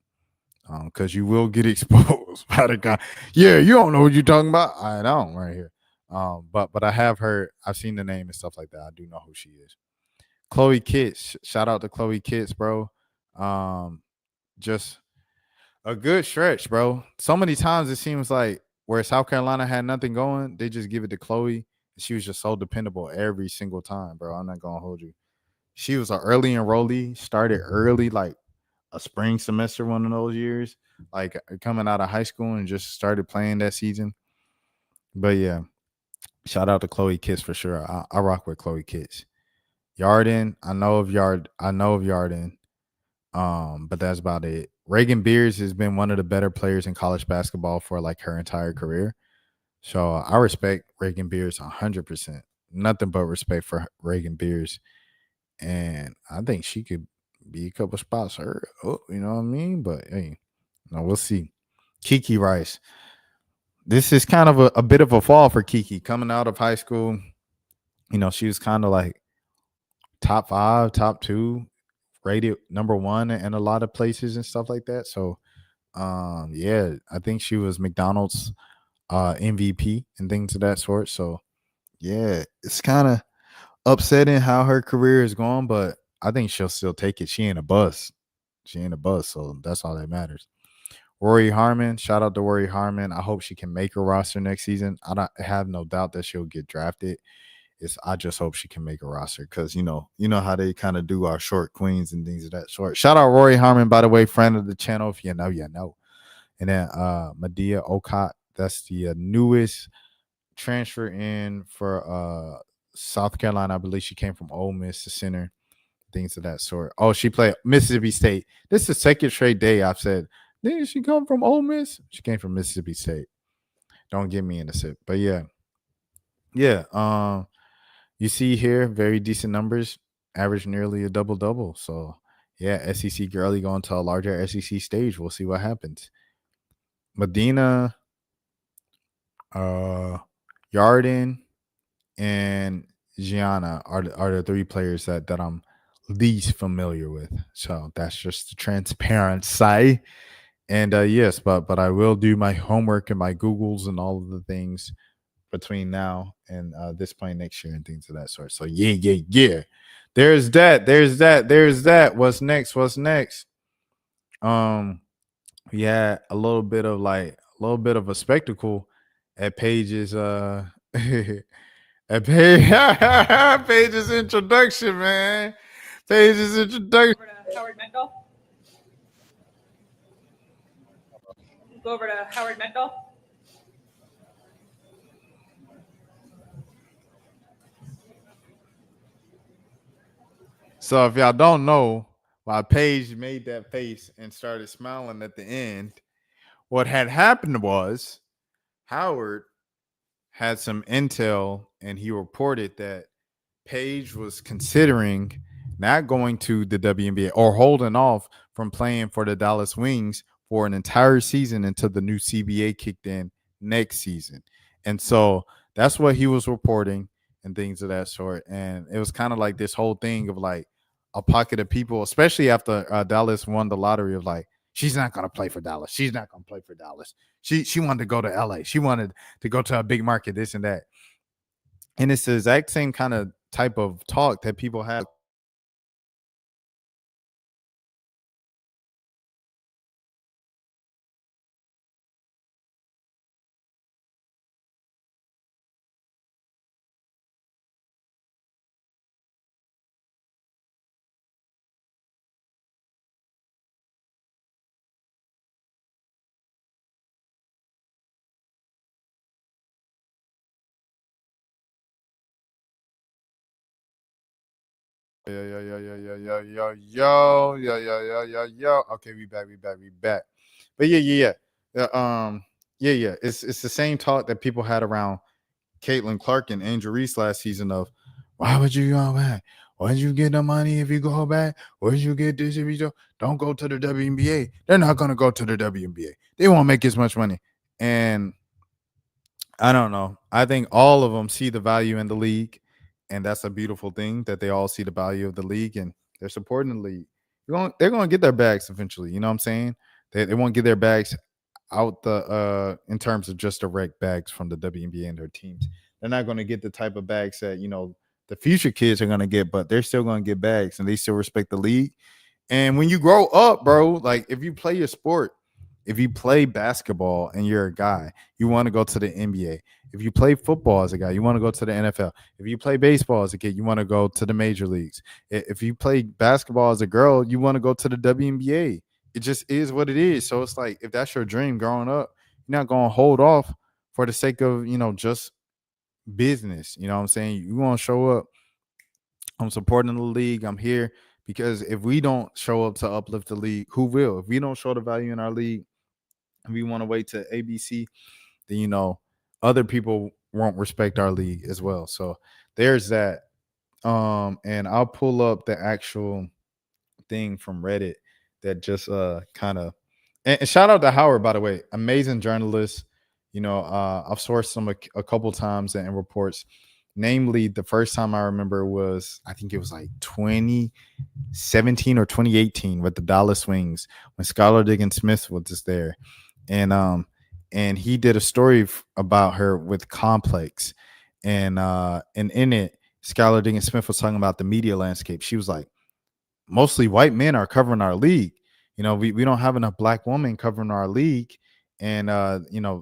Because you will get exposed by the guy. Yeah, you don't know what you're talking about. I don't right here. But I have heard, I've seen the name and stuff like that. I do know who she is. Chloe Kitts. Shout out to Chloe Kitts, bro. Just a good stretch, bro. So many times it seems like where South Carolina had nothing going, they just give it to Chloe. She was just so dependable every single time, bro. I'm not gonna hold you. She was an early enrollee, started early, like a spring semester one of those years, like coming out of high school and just started playing that season. But yeah, shout out to Chloe Kitts for sure. I rock with Chloe Kitts. Yarden, I know of Yarden. But that's about it. Reagan Beers has been one of the better players in college basketball for like her entire career. So I respect Reagan Beers 100%. Nothing but respect for Reagan Beers. And I think she could be a couple spots her. Oh, you know what I mean? But hey, no, we'll see. Kiki Rice. This is kind of a bit of a fall for Kiki coming out of high school. You know, she was kind of like top 5, top 2, rated number 1 in a lot of places and stuff like that. So, yeah, I think she was McDonald's MVP and things of that sort. So, yeah, it's kind of upsetting how her career is going, but I think she'll still take it. She ain't a bust. She ain't a bust, so that's all that matters. Rory Harmon, shout out to Rory Harmon. I hope she can make a roster next season. I have no doubt that she'll get drafted. I just hope she can make a roster because you know how they kind of do our short queens and things of that sort. Shout out Rory Harmon, by the way, friend of the channel. If you know, you know. And then Medea Okot, that's the newest transfer in for South Carolina. I believe she came from Ole Miss, the center, things of that sort. Oh, she played Mississippi State. This is the second straight day I've said, didn't she come from Ole Miss? She came from Mississippi State. Don't get me in the sip. But yeah. Yeah. You see here, very decent numbers, average nearly a double-double. So yeah, SEC girly going to a larger SEC stage. We'll see what happens. Medina, Yarden, and Gianna are the 3 players that I'm least familiar with. So that's just the transparency. And yes, but I will do my homework and my Googles and all of the things between now and this point next year and things of that sort. So yeah. There's that. What's next? We had a little bit of a spectacle at Paige's at Paige's introduction, man. Paige's introduction. Howard Mendel. Go over to Howard Mendel. So if y'all don't know why Paige made that face and started smiling at the end, what had happened was Howard had some intel and he reported that Paige was considering not going to the WNBA or holding off from playing for the Dallas Wings for an entire season until the new CBA kicked in next season. And so that's what he was reporting and things of that sort. And it was kind of like this whole thing of like a pocket of people, especially after Dallas won the lottery, of like, she's not going to play for Dallas. She's not going to play for Dallas. She wanted to go to LA. She wanted to go to a big market, this and that. And it's the exact same kind of type of talk that people have Yo. Okay, we back. But yeah. It's the same talk that people had around Caitlin Clark and Angel Reese last season of why would you go back? Why'd you get the money if you go back? Where'd you get this if you don't go to the WNBA? They're not gonna go to the WNBA. They won't make as much money. And I don't know. I think all of them see the value in the league, and that's a beautiful thing that they all see the value of the league and they're supporting the league. They're going to get their bags eventually. You know what I'm saying? They won't get their bags out the in terms of just direct bags from the WNBA and their teams. They're not going to get the type of bags that the future kids are going to get, but they're still going to get bags and they still respect the league. And when you grow up, bro, like if you play your sport, if you play basketball and you're a guy, you want to go to the NBA. If you play football as a guy, you want to go to the NFL. If you play baseball as a kid, you want to go to the major leagues. If you play basketball as a girl, you want to go to the WNBA. It just is what it is. So it's like if that's your dream growing up, you're not going to hold off for the sake of, just business. You know what I'm saying? You want to show up. I'm supporting the league. I'm here because if we don't show up to uplift the league, who will? If we don't show the value in our league, and we want to wait to ABC, then other people won't respect our league as well. So there's that. And I'll pull up the actual thing from Reddit that just kind of and shout out to Howard, by the way, amazing journalist. I've sourced him a couple times in reports. Namely, the first time I remember was I think it was like 2017 or 2018 with the Dallas Wings when Skylar Diggins Smith was just there. And he did a story about her with Complex, and in it, Skylar Diggins Smith was talking about the media landscape. She was like, mostly white men are covering our league. We don't have enough black women covering our league, and the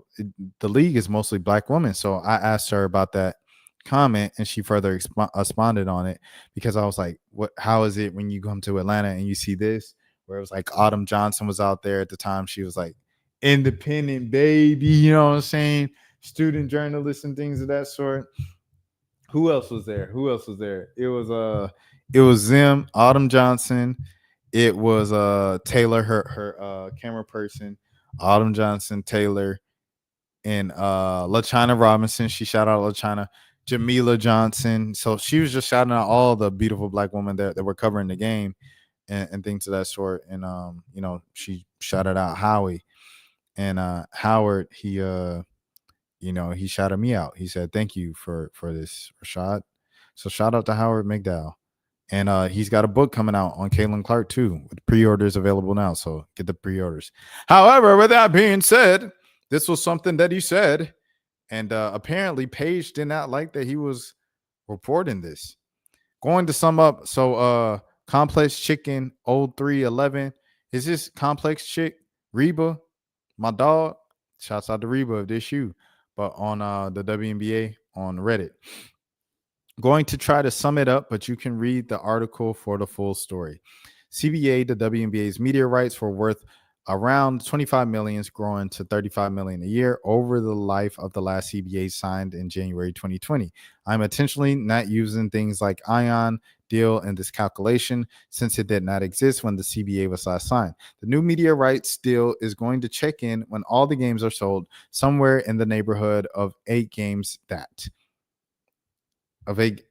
league is mostly black women. So I asked her about that comment, and she further responded on it because I was like, "What? How is it when you come to Atlanta and you see this?" Where it was like Autumn Johnson was out there at the time. She was like, independent baby, you know what I'm saying? Student journalists and things of that sort. Who else was there? It was them, Autumn Johnson. It was Taylor, her camera person, Autumn Johnson, Taylor, and LaChina Robinson. She shouted out LaChina, Jamila Johnson. So she was just shouting out all the beautiful black women that were covering the game and things of that sort. And she shouted out Howie. And Howard, he shouted me out. He said, "Thank you for this, Rashad." So shout out to Howard McDowell. And he's got a book coming out on Caitlin Clark too, with pre-orders available now. So get the pre-orders. However, with that being said, this was something that he said, and apparently Paige did not like that he was reporting this. Going to sum up, so Complex Chicken 0311. Is this Complex Chick Reba? My dog, shouts out to Reba if this you, but on the WNBA on Reddit. Going to try to sum it up, but you can read the article for the full story. CBA, the WNBA's media rights were worth around 25 million, growing to 35 million a year over the life of the last CBA signed in January 2020. I'm intentionally not using things like Ion deal in this calculation since it did not exist when the CBA was last signed. The new media rights deal is going to check in when all the games are sold, somewhere in the neighborhood of 8 games that. Of 8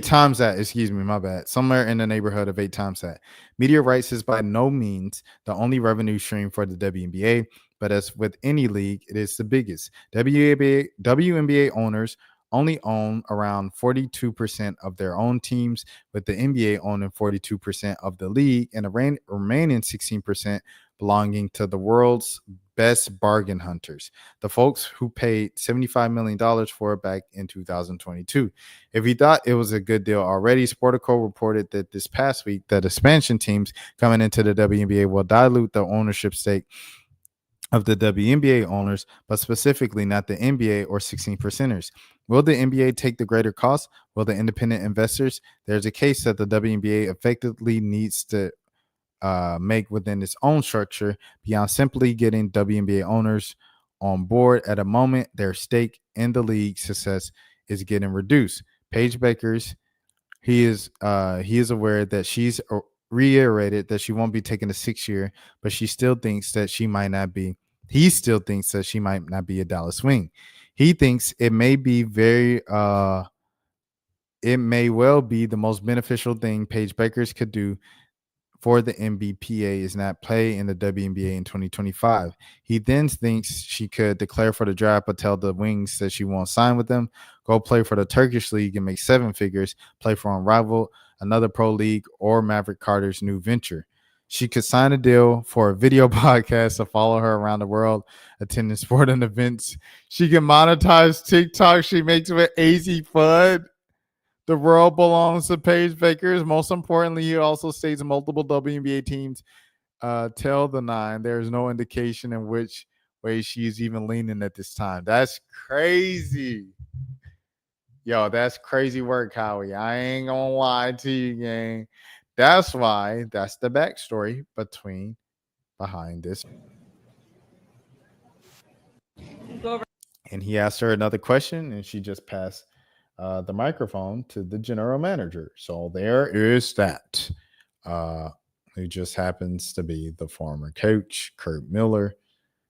times that, excuse me, my bad. Somewhere in the neighborhood of 8 times that. Media rights is by no means the only revenue stream for the WNBA, but as with any league, it is the biggest. WNBA owners only own around 42% of their own teams, with the NBA owning 42% of the league and the remaining 16% belonging to the world's best bargain hunters, the folks who paid $75 million for it back in 2022. If you thought it was a good deal already, Sportico reported that this past week that expansion teams coming into the WNBA will dilute the ownership stake of the WNBA owners, but specifically not the NBA or 16 percenters. Will the NBA take the greater cost? Will the independent investors? There's a case that the WNBA effectively needs to make within its own structure beyond simply getting WNBA owners on board. At a moment, their stake in the league's success is getting reduced. Paige Bueckers, He is aware that she's reiterated that she won't be taking a 6-year, but she still thinks that she might not be. He still thinks that she might not be a Dallas Wing. He thinks it may be it may well be the most beneficial thing Paige Bueckers could do for the NBPA is not play in the WNBA in 2025. He then thinks she could declare for the draft, but tell the Wings that she won't sign with them, go play for the Turkish league and make 7 figures, play for Unrivaled, another pro league, or Maverick Carter's new venture. She could sign a deal for a video podcast to follow her around the world, attending sporting events. She can monetize TikTok she makes with AZ Fudd. The world belongs to Paige Bueckers. Most importantly, he also states multiple WNBA teams tell the 9 there is no indication in which way she's even leaning at this time. That's crazy. Yo, that's crazy work, Howie. I ain't gonna lie to you, gang. That's why that's the backstory behind this. Go over. And he asked her another question, and she just passed the microphone to the general manager. So there is that. Who just happens to be the former coach, Kurt Miller,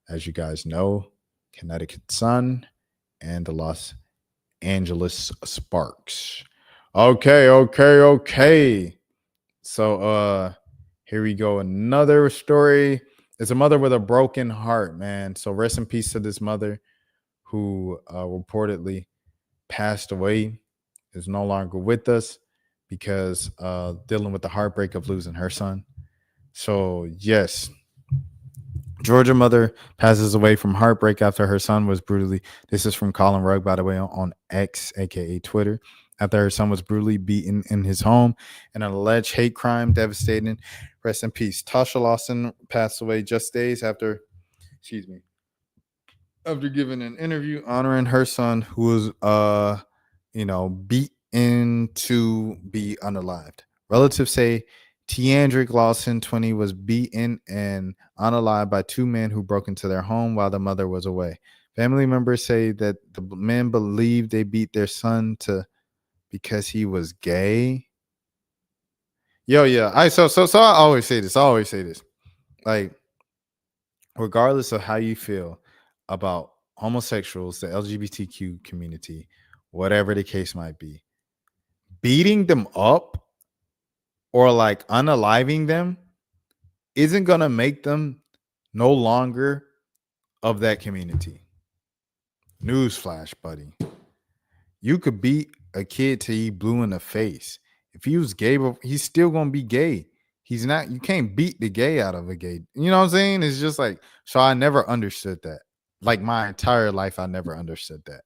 as you guys know, Connecticut Sun, and the Los Angeles Sparks. Okay. So here we go. Another story. It's a mother with a broken heart, man. So rest in peace to this mother who reportedly passed away, is no longer with us because dealing with the heartbreak of losing her son. So yes, Georgia mother passes away from heartbreak after her son was brutally, this is from Colin Rugg, by the way, on X, aka Twitter, after her son was brutally beaten in his home in an alleged hate crime. Devastating. Rest in peace. Tasha Lawson passed away just days after giving an interview honoring her son who was beaten to be unalived. Relatives say Tiandrick Lawson, 20, was beaten and unalived by 2 men who broke into their home while the mother was away. Family members say that the men believed they beat their son because he was gay. So I always say this. Like, regardless of how you feel about homosexuals, the LGBTQ community, whatever the case might be, beating them up or like unaliving them isn't going to make them no longer of that community. Newsflash, buddy. You could beat a kid till he blue in the face. If he was gay, he's still going to be gay. He's not, you can't beat the gay out of a gay. You know what I'm saying? It's just like, so I never understood that. Like my entire life, I never understood that.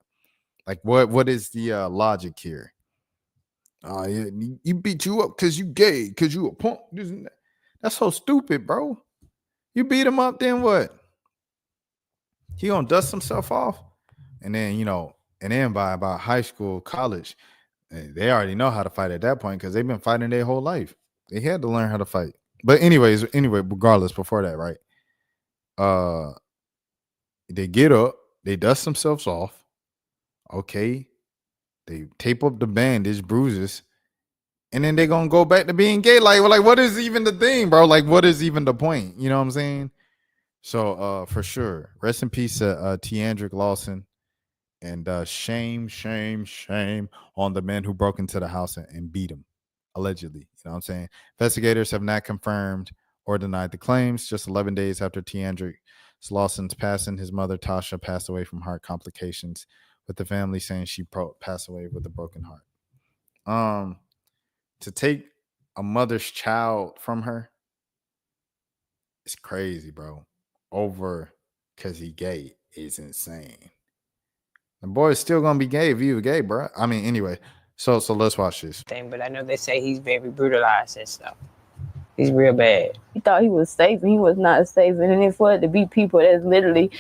Like what is the logic here? He beat you up because you gay, because you a punk. That's so stupid, bro. You beat him up, then what? He gonna dust himself off, and then by about high school, college, they already know how to fight at that point because they've been fighting their whole life. They had to learn how to fight. But anyway, regardless, before that, right? They get up, they dust themselves off. Okay, they tape up the bandage, bruises, and then they're gonna go back to being gay. Like what is even the thing, bro? Like, what is even the point? You know what I'm saying? So for sure, rest in peace to Tiandrick Lawson, and shame on the men who broke into the house and beat him, allegedly. You know what I'm saying? Investigators have not confirmed or denied the claims. Just 11 days after Tiandrick Lawson's passing, his mother Tasha passed away from heart complications, with the family saying she passed away with a broken heart. To take a mother's child from her, it's crazy, bro. Over because he gay is insane. The boy is still gonna be gay if he was gay, bro. I mean, anyway. So let's watch this. But I know they say he's very brutalized and stuff. He's real bad. He thought he was safe, and he was not safe. And then for it to be people that's literally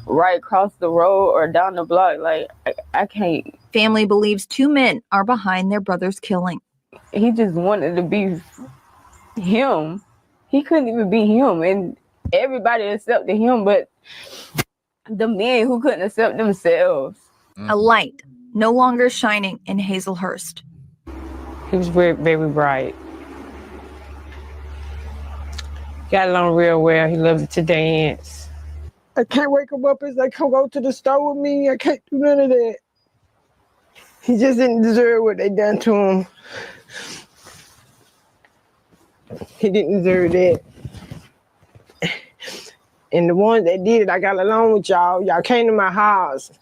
right across the road or down the block, like, I can't. Family believes 2 men are behind their brother's killing. He just wanted to be him. He couldn't even be him. And everybody accepted him, but the men who couldn't accept themselves. A light no longer shining in Hazelhurst. He was very, very bright. Got along real well. He loved to dance. I can't wake him up and say, come go to the store with me. I can't do none of that. He just didn't deserve what they done to him. He didn't deserve that. And the ones that did it, I got along with y'all. Y'all came to my house.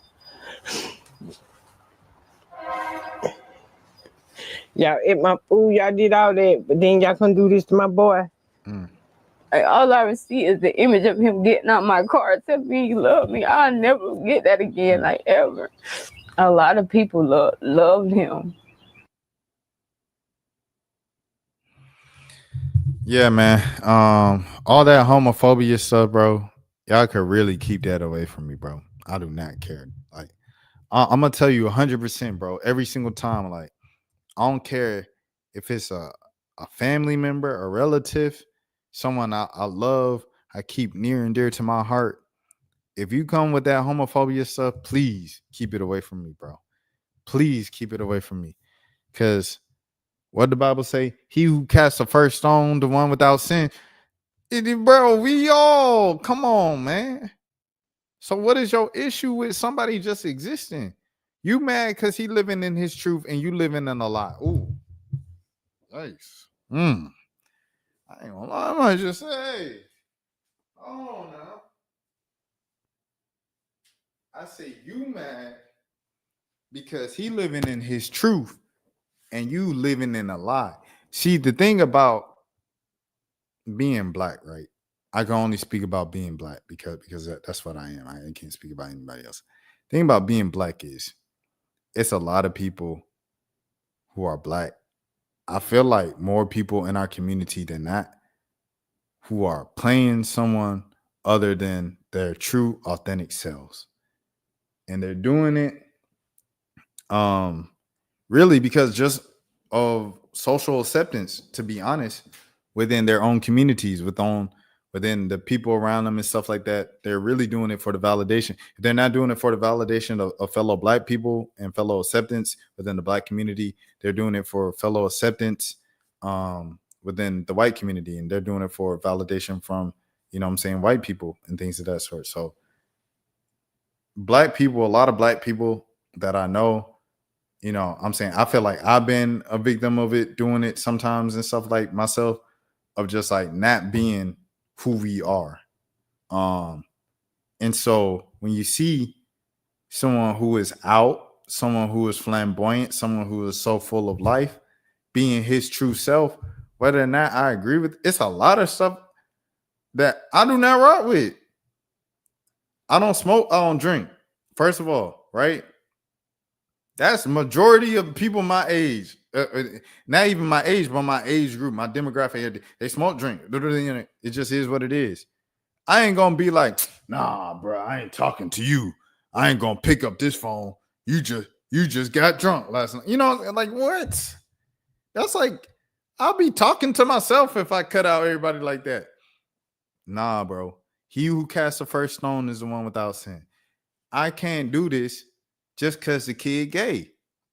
Y'all ate my food, y'all did all that, but then y'all couldn't do this to my boy. Like, all I would see is the image of him getting out my car, telling me he loved me. I'll never get that again, like ever. A lot of people loved him. Yeah, man. All that homophobia stuff, bro. Y'all could really keep that away from me, bro. I do not care. Like, I'm gonna tell you 100%, bro. Every single time, like, I don't care if it's a family member, a relative, someone I love, I keep near and dear to my heart. If you come with that homophobia stuff, please keep it away from me, bro. Please keep it away from me. Because what the Bible say? He who casts the first stone, the one without sin. Bro, we all, come on, man. So what is your issue with somebody just existing? You mad because he living in his truth and you living in a lie. Ooh. Nice. I ain't gonna lie. I might just say, hey, hold on now. I say you mad because he living in his truth and you living in a lie. See, the thing about being black, right? I can only speak about being black because that's what I am. I can't speak about anybody else. The thing about being black is it's a lot of people who are black. I feel like more people in our community than not who are playing someone other than their true, authentic selves. And they're doing it really because just of social acceptance, to be honest, within their own communities, within the people around them and stuff like that. They're really doing it for the validation. If they're not doing it for the validation of fellow black people and fellow acceptance within the black community, they're doing it for fellow acceptance within the white community, and they're doing it for validation from, white people and things of that sort. So black people, a lot of black people that I know, I feel like I've been a victim of it, doing it sometimes and stuff like myself, of just like not being who we are. And so when you see someone who is out, someone who is flamboyant, someone who is so full of life, being his true self, whether or not I agree with, it's a lot of stuff that I do not rock with. I don't smoke, I don't drink. First of all, right? That's the majority of people my age. Not even my age, but my age group, my demographic. They smoke, drink. It just is what it is. I ain't gonna be like, nah, bro, I ain't talking to you. I ain't gonna pick up this phone. You just got drunk last night. Like what? That's like, I'll be talking to myself if I cut out everybody like that. Nah, bro. He who casts the first stone is the one without sin. I can't do this just because the kid gay.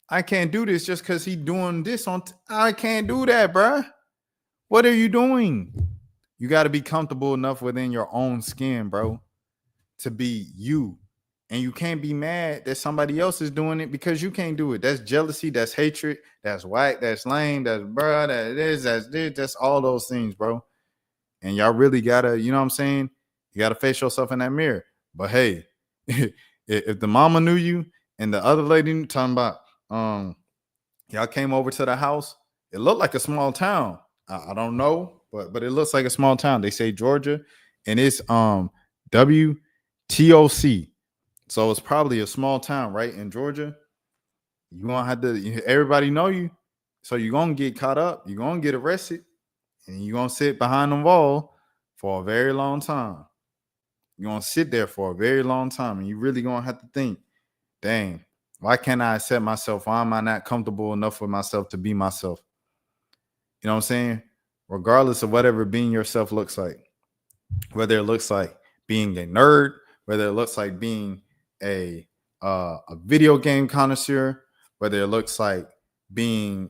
I can't do this just because he doing this I can't do that, bro. What are you doing? You got to be comfortable enough within your own skin, bro, to be you. And you can't be mad that somebody else is doing it because you can't do it. That's jealousy. That's hatred. That's white. That's lame. That's bro. That is. That's this. That's all those things, bro. And y'all really got to, you know what I'm saying? You got to face yourself in that mirror. But hey, if the mama knew you and the other lady talking about, y'all came over to the house, it looked like a small town. I don't know, but it looks like a small town. They say Georgia, and it's WTOC. So it's probably a small town, right? In Georgia. You're gonna have to, everybody know you. So you're gonna get caught up, you're gonna get arrested, and you're gonna sit behind the wall for a very long time. You're gonna sit there for a very long time, and you really gonna have to think, dang, why can't I accept myself? Why am I not comfortable enough with myself to be myself? You know what I'm saying? Regardless of whatever being yourself looks like, whether it looks like being a nerd, whether it looks like being a video game connoisseur, whether it looks like being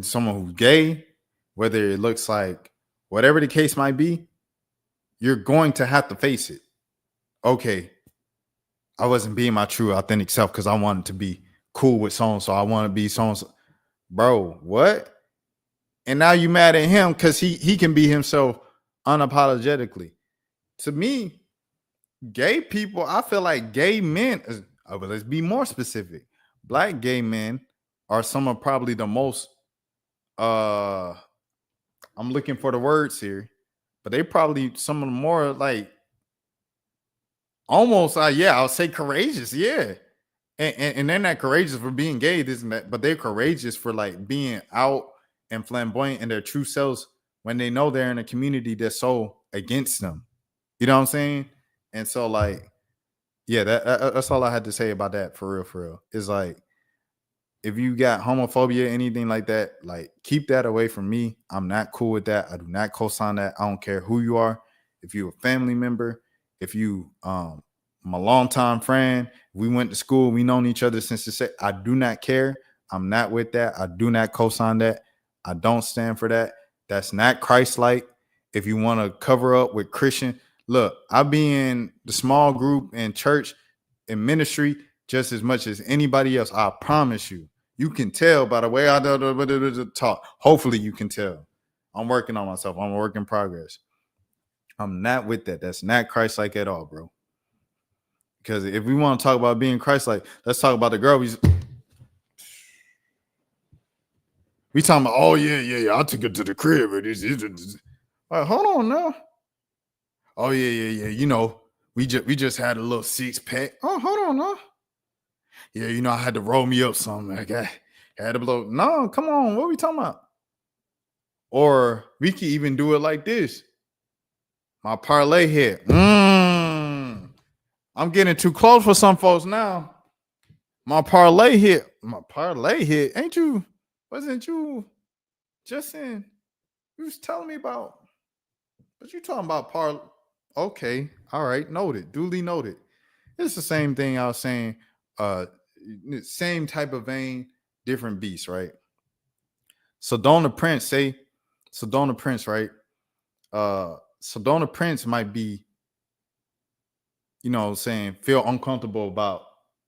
someone who's gay, whether it looks like whatever the case might be, you're going to have to face it. Okay, I wasn't being my true authentic self because I wanted to be cool with so-and-so. I want to be so-and-so. Bro, what? And now you mad at him because he can be himself unapologetically. To me, gay people, I feel like gay men, but let's be more specific. Black gay men are some of probably the most, I'm looking for the words here, but they probably some of the more like almost, I'll say courageous, yeah. And they're not courageous for being gay, this and that, but they're courageous for like being out and flamboyant in their true selves when they know they're in a community that's so against them. You know what I'm saying? And so like, yeah, that's all I had to say about that for real. It's like, if you got homophobia, anything like that, like keep that away from me. I'm not cool with that. I do not co-sign that. I don't care who you are. If you're a family member, if you my longtime friend, we went to school, we known each other since the set. I do not care. I'm not with that. I do not co-sign that. I don't stand for that. That's not Christ-like. If you want to cover up with Christian, look, I be in the small group in church in ministry just as much as anybody else. I promise you. You can tell by the way I talk. Hopefully you can tell. I'm working on myself. I'm a work in progress. I'm not with that. That's not Christ-like at all, bro. Because if we want to talk about being Christ-like, let's talk about the girl. We talking about, oh, yeah. I took her to the crib. Like, hold on now. Oh, yeah. You know, we just had a little 6-pack. Oh, hold on now. Yeah, you know, I had to roll me up something. Like I had to blow. No, come on. What are we talking about? Or we can even do it like this. My parlay hit. I'm getting too close for some folks now. My parlay hit. Ain't you? Wasn't you just in? You was telling me about. But you talking about parlay. Okay. All right. Noted. Duly noted. It's the same thing I was saying. Same type of vein, different beast, right? Sedona Prince, right? Sedona Prince might be, you know, saying feel uncomfortable about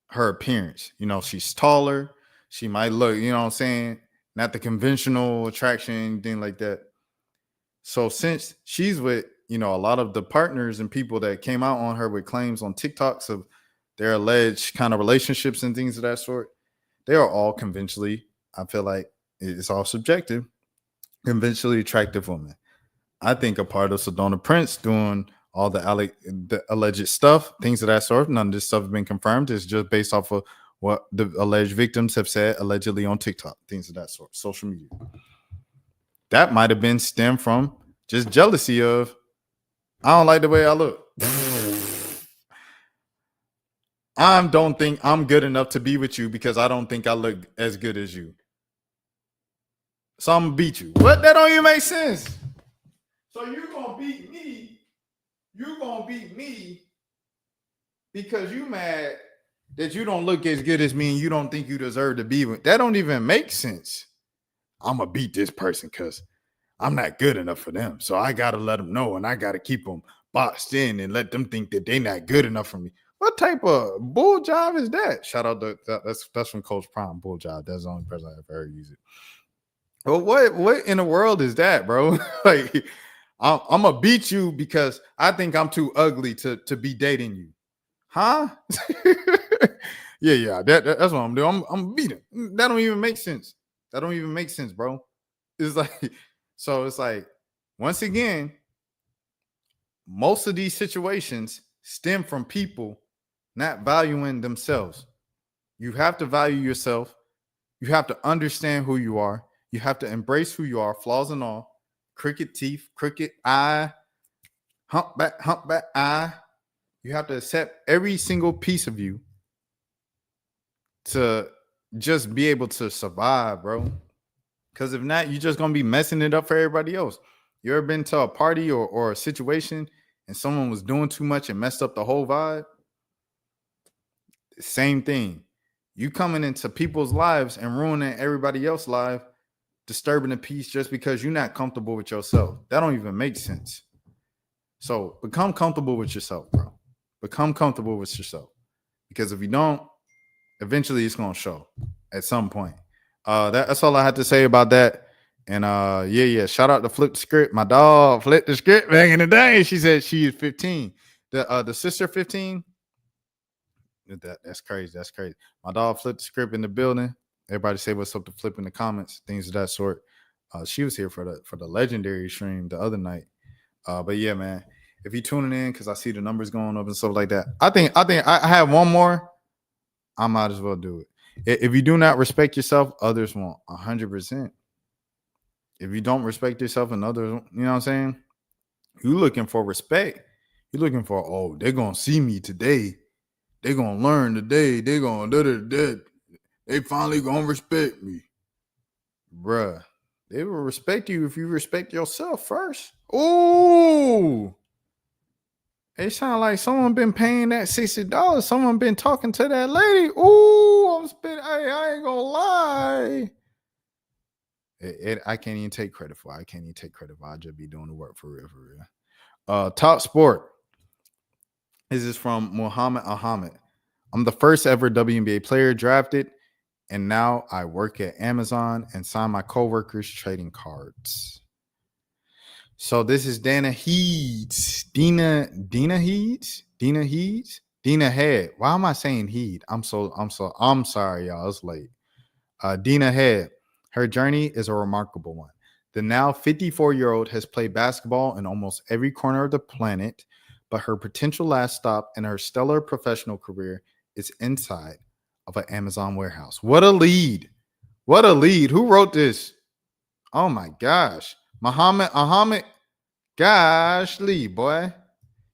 her appearance. You know, she's taller. She might look, you know what I'm saying, not the conventional attraction, anything like that. So since she's with, you know, a lot of the partners and people that came out on her with claims on TikToks of their alleged kind of relationships and things of that sort, they are all conventionally, I feel like it's all subjective, conventionally attractive women. I think a part of Sedona Prince doing all the alleged stuff, things of that sort, none of this stuff has been confirmed. It's just based off of what the alleged victims have said allegedly on TikTok, things of that sort, social media. That might have been stemmed from just jealousy of, I don't like the way I look. I don't think I'm good enough to be with you because I don't think I look as good as you. So I'm gonna beat you. What? That don't even make sense. So you're gonna beat me. You're gonna beat me because you mad that you don't look as good as me and you don't think you deserve to be with. That don't even make sense. I'm gonna beat this person because I'm not good enough for them. So I gotta let them know and I gotta keep them boxed in and let them think that they're not good enough for me. What type of bull job is that? Shout out to that's from Coach Prime. Bull job. That's the only person I've ever used it. Well, what in the world is that, bro? Like, I'm gonna beat you because I think I'm too ugly to be dating you, huh? yeah. That's what I'm doing. I'm beating. That don't even make sense. That don't even make sense, bro. It's like, so it's like, once again, most of these situations stem from people not valuing themselves. You have to value yourself. You have to understand who you are. You have to embrace who you are, flaws and all. Crooked teeth, crooked eye, humpback eye. You have to accept every single piece of you to just be able to survive, bro. Because if not, you're just going to be messing it up for everybody else. You ever been to a party or a situation and someone was doing too much and messed up the whole vibe? Same thing. You coming into people's lives and ruining everybody else's life, disturbing the peace just because you're not comfortable with yourself. That don't even make sense. So become comfortable with yourself, bro. Become comfortable with yourself. Because if you don't, eventually it's gonna show at some point. That's all I had to say about that. And yeah. Shout out to Flip the Script. My dog flipped the script back in the day. She said she is 15. The sister 15. That's crazy. That's crazy. My dog flipped the script in the building. Everybody say what's up to Flip in the comments, things of that sort. She was here for the legendary stream the other night. But yeah, man, if you tuning in because I see the numbers going up and stuff like that, I think I have one more. I might as well do it. If you do not respect yourself, others won't. 100%. If you don't respect yourself and others, you know what I'm saying? You looking for respect. You're looking for, oh, they're gonna see me today. They're gonna learn today. They're gonna they finally gonna respect me. Bruh. They will respect you if you respect yourself first. Ooh. It sounds like someone been paying that $60. Someone been talking to that lady. Ooh, I ain't gonna lie. I can't even take credit for it. I can't even take credit for it. I just be doing the work for real. Top sport. This is from Muhammad Ahmed. I'm the first ever WNBA player drafted, and now I work at Amazon and sign my coworkers' trading cards. So this is Dana Heeds. Dina Head. Why am I saying Heed? I'm sorry, y'all. It's late. Dina Head. Her journey is a remarkable one. The now 54-year-old has played basketball in almost every corner of the planet, but her potential last stop in her stellar professional career is inside of an Amazon warehouse. What a lead. What a lead. Who wrote this? Oh my gosh. Muhammad Ahmed. Gosh, Lee, boy.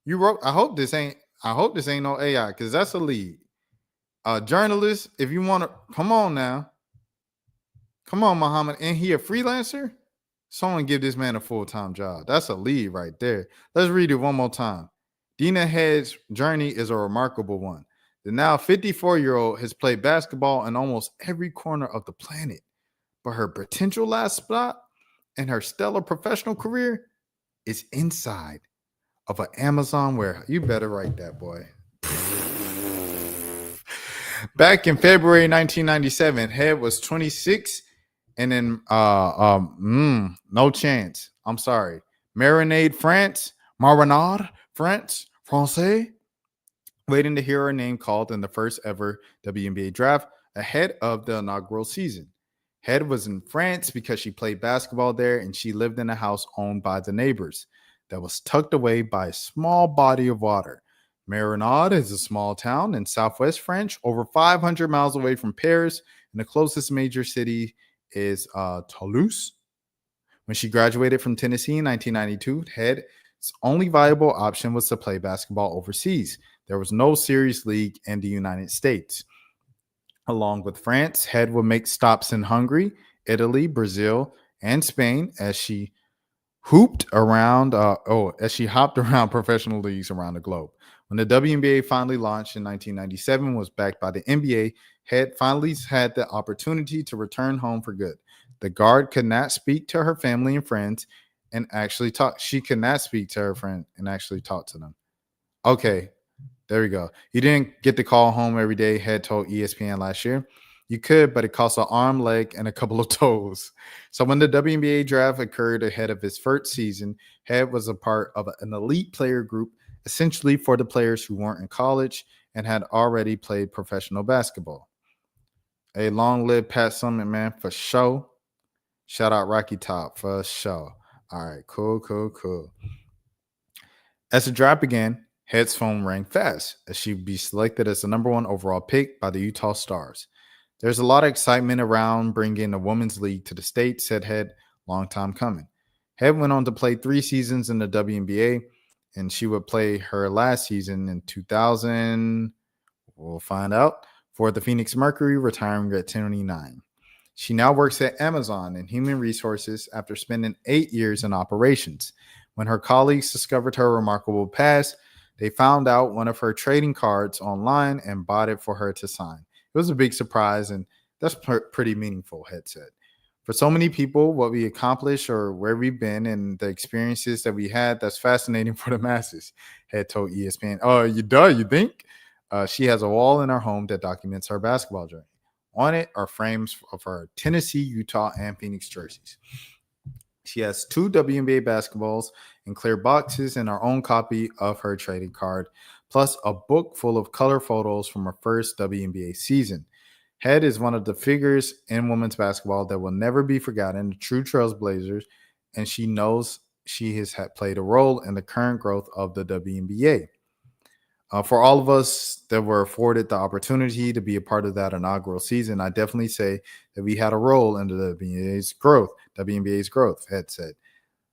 You wrote, I hope this ain't no AI, because that's a lead. Journalist, if you want to, come on now. Come on, Muhammad. Ain't he a freelancer? Someone give this man a full-time job. That's a lead right there. Let's read it one more time. Dina Head's journey is a remarkable one. The now 54-year-old has played basketball in almost every corner of the planet, but her potential last spot in her stellar professional career is inside of an Amazon warehouse. You better write that, boy. Back in February 1997, Head was 26, and then no chance. I'm sorry. Marinade, France, Francais, waiting to hear her name called in the first ever WNBA draft ahead of the inaugural season. Head was in France because she played basketball there, and she lived in a house owned by the neighbors that was tucked away by a small body of water. Marinade is a small town in southwest France, over 500 miles away from Paris, and the closest major city is Toulouse. When she graduated from Tennessee in 1992, Head's only viable option was to play basketball overseas. There was no serious league in the United States. Along with France, Head would make stops in Hungary, Italy, Brazil, and Spain as she hopped around professional leagues around the globe. When the WNBA finally launched in 1997, was backed by the NBA, Head finally had the opportunity to return home for good. The guard could not speak to her family and friends and actually talk. She could not speak to her friend and actually talk to them. Okay, there we go. You didn't get to call home every day, Head told ESPN last year. You could, but it costs an arm, leg, and a couple of toes. So when the WNBA draft occurred ahead of his first season, Head was a part of an elite player group, essentially for the players who weren't in college and had already played professional basketball. A long-lived Pat Summitt, man, for sure. Shout out Rocky Top for sure. All right, cool. As the draft began, Head's phone rang fast as she'd be selected as the number 1 overall pick by the Utah Stars. There's a lot of excitement around bringing a women's league to the state, said Head, long time coming. Head went on to play 3 seasons in the WNBA, and she would play her last season in 2000. We'll find out. For the Phoenix Mercury, retiring at 29. She now works at Amazon in human resources after spending 8 years in operations. When her colleagues discovered her remarkable past, they found out one of her trading cards online and bought it for her to sign. was a big surprise, and that's pretty meaningful, Head said. For so many people, what we accomplished or where we've been and the experiences that we had, that's fascinating for the masses, Head told ESPN. Oh, you think? She has a wall in her home that documents her basketball journey. On it are frames of her Tennessee, Utah, and Phoenix jerseys. She has 2 WNBA basketballs in clear boxes and her own copy of her trading card, plus a book full of color photos from her first WNBA season. Head is one of the figures in women's basketball that will never be forgotten, the true trailblazers, and she knows she has played a role in the current growth of the WNBA. For all of us that were afforded the opportunity to be a part of that inaugural season, I definitely say that we had a role in the WNBA's growth, Head said.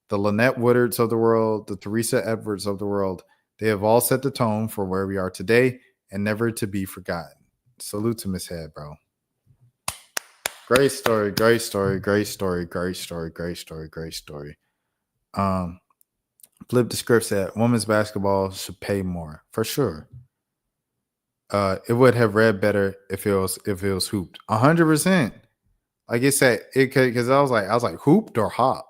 The Lynette Woodards of the world, the Teresa Edwards of the world, they have all set the tone for where we are today and never to be forgotten. Salute to Miss Head, bro. Great story. Flip the script said women's basketball should pay more for sure. It would have read better if it was hooped. 100%. Like it said, because I was like hooped or hop.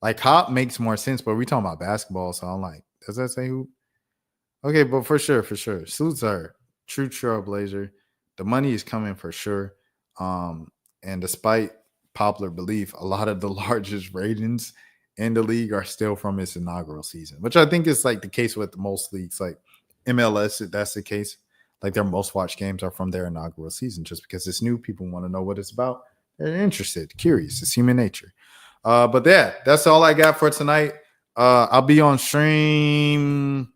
Like hop makes more sense, but we talking about basketball, so I'm like, does that say hoop? Okay, but for sure. Salutes are true trailblazer. The money is coming for sure. And despite popular belief, a lot of the largest ratings in the league are still from its inaugural season, which I think is like the case with most leagues. Like MLS, that's the case. Like their most watched games are from their inaugural season, just because it's new. People want to know what it's about. They're interested, curious. It's human nature. But yeah, that's all I got for tonight. I'll be on stream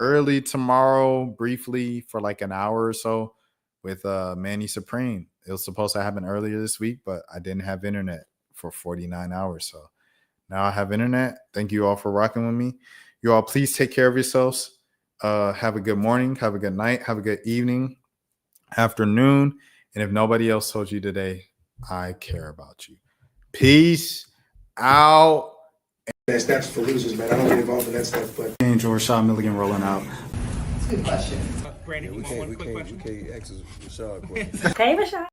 early tomorrow, briefly for like an hour or so with Manny Supreme. It was supposed to happen earlier this week, but I didn't have internet for 49 hours. So now I have internet. Thank you all for rocking with me. You all, please take care of yourselves. Have a good morning. Have a good night. Have a good evening, afternoon. And if nobody else told you today, I care about you. Peace out. That's for losers, man. I don't get involved in that stuff, but Angel Rashad Milligan rolling out. Brandon, we can't ask Rashad questions. Hey, Rashad.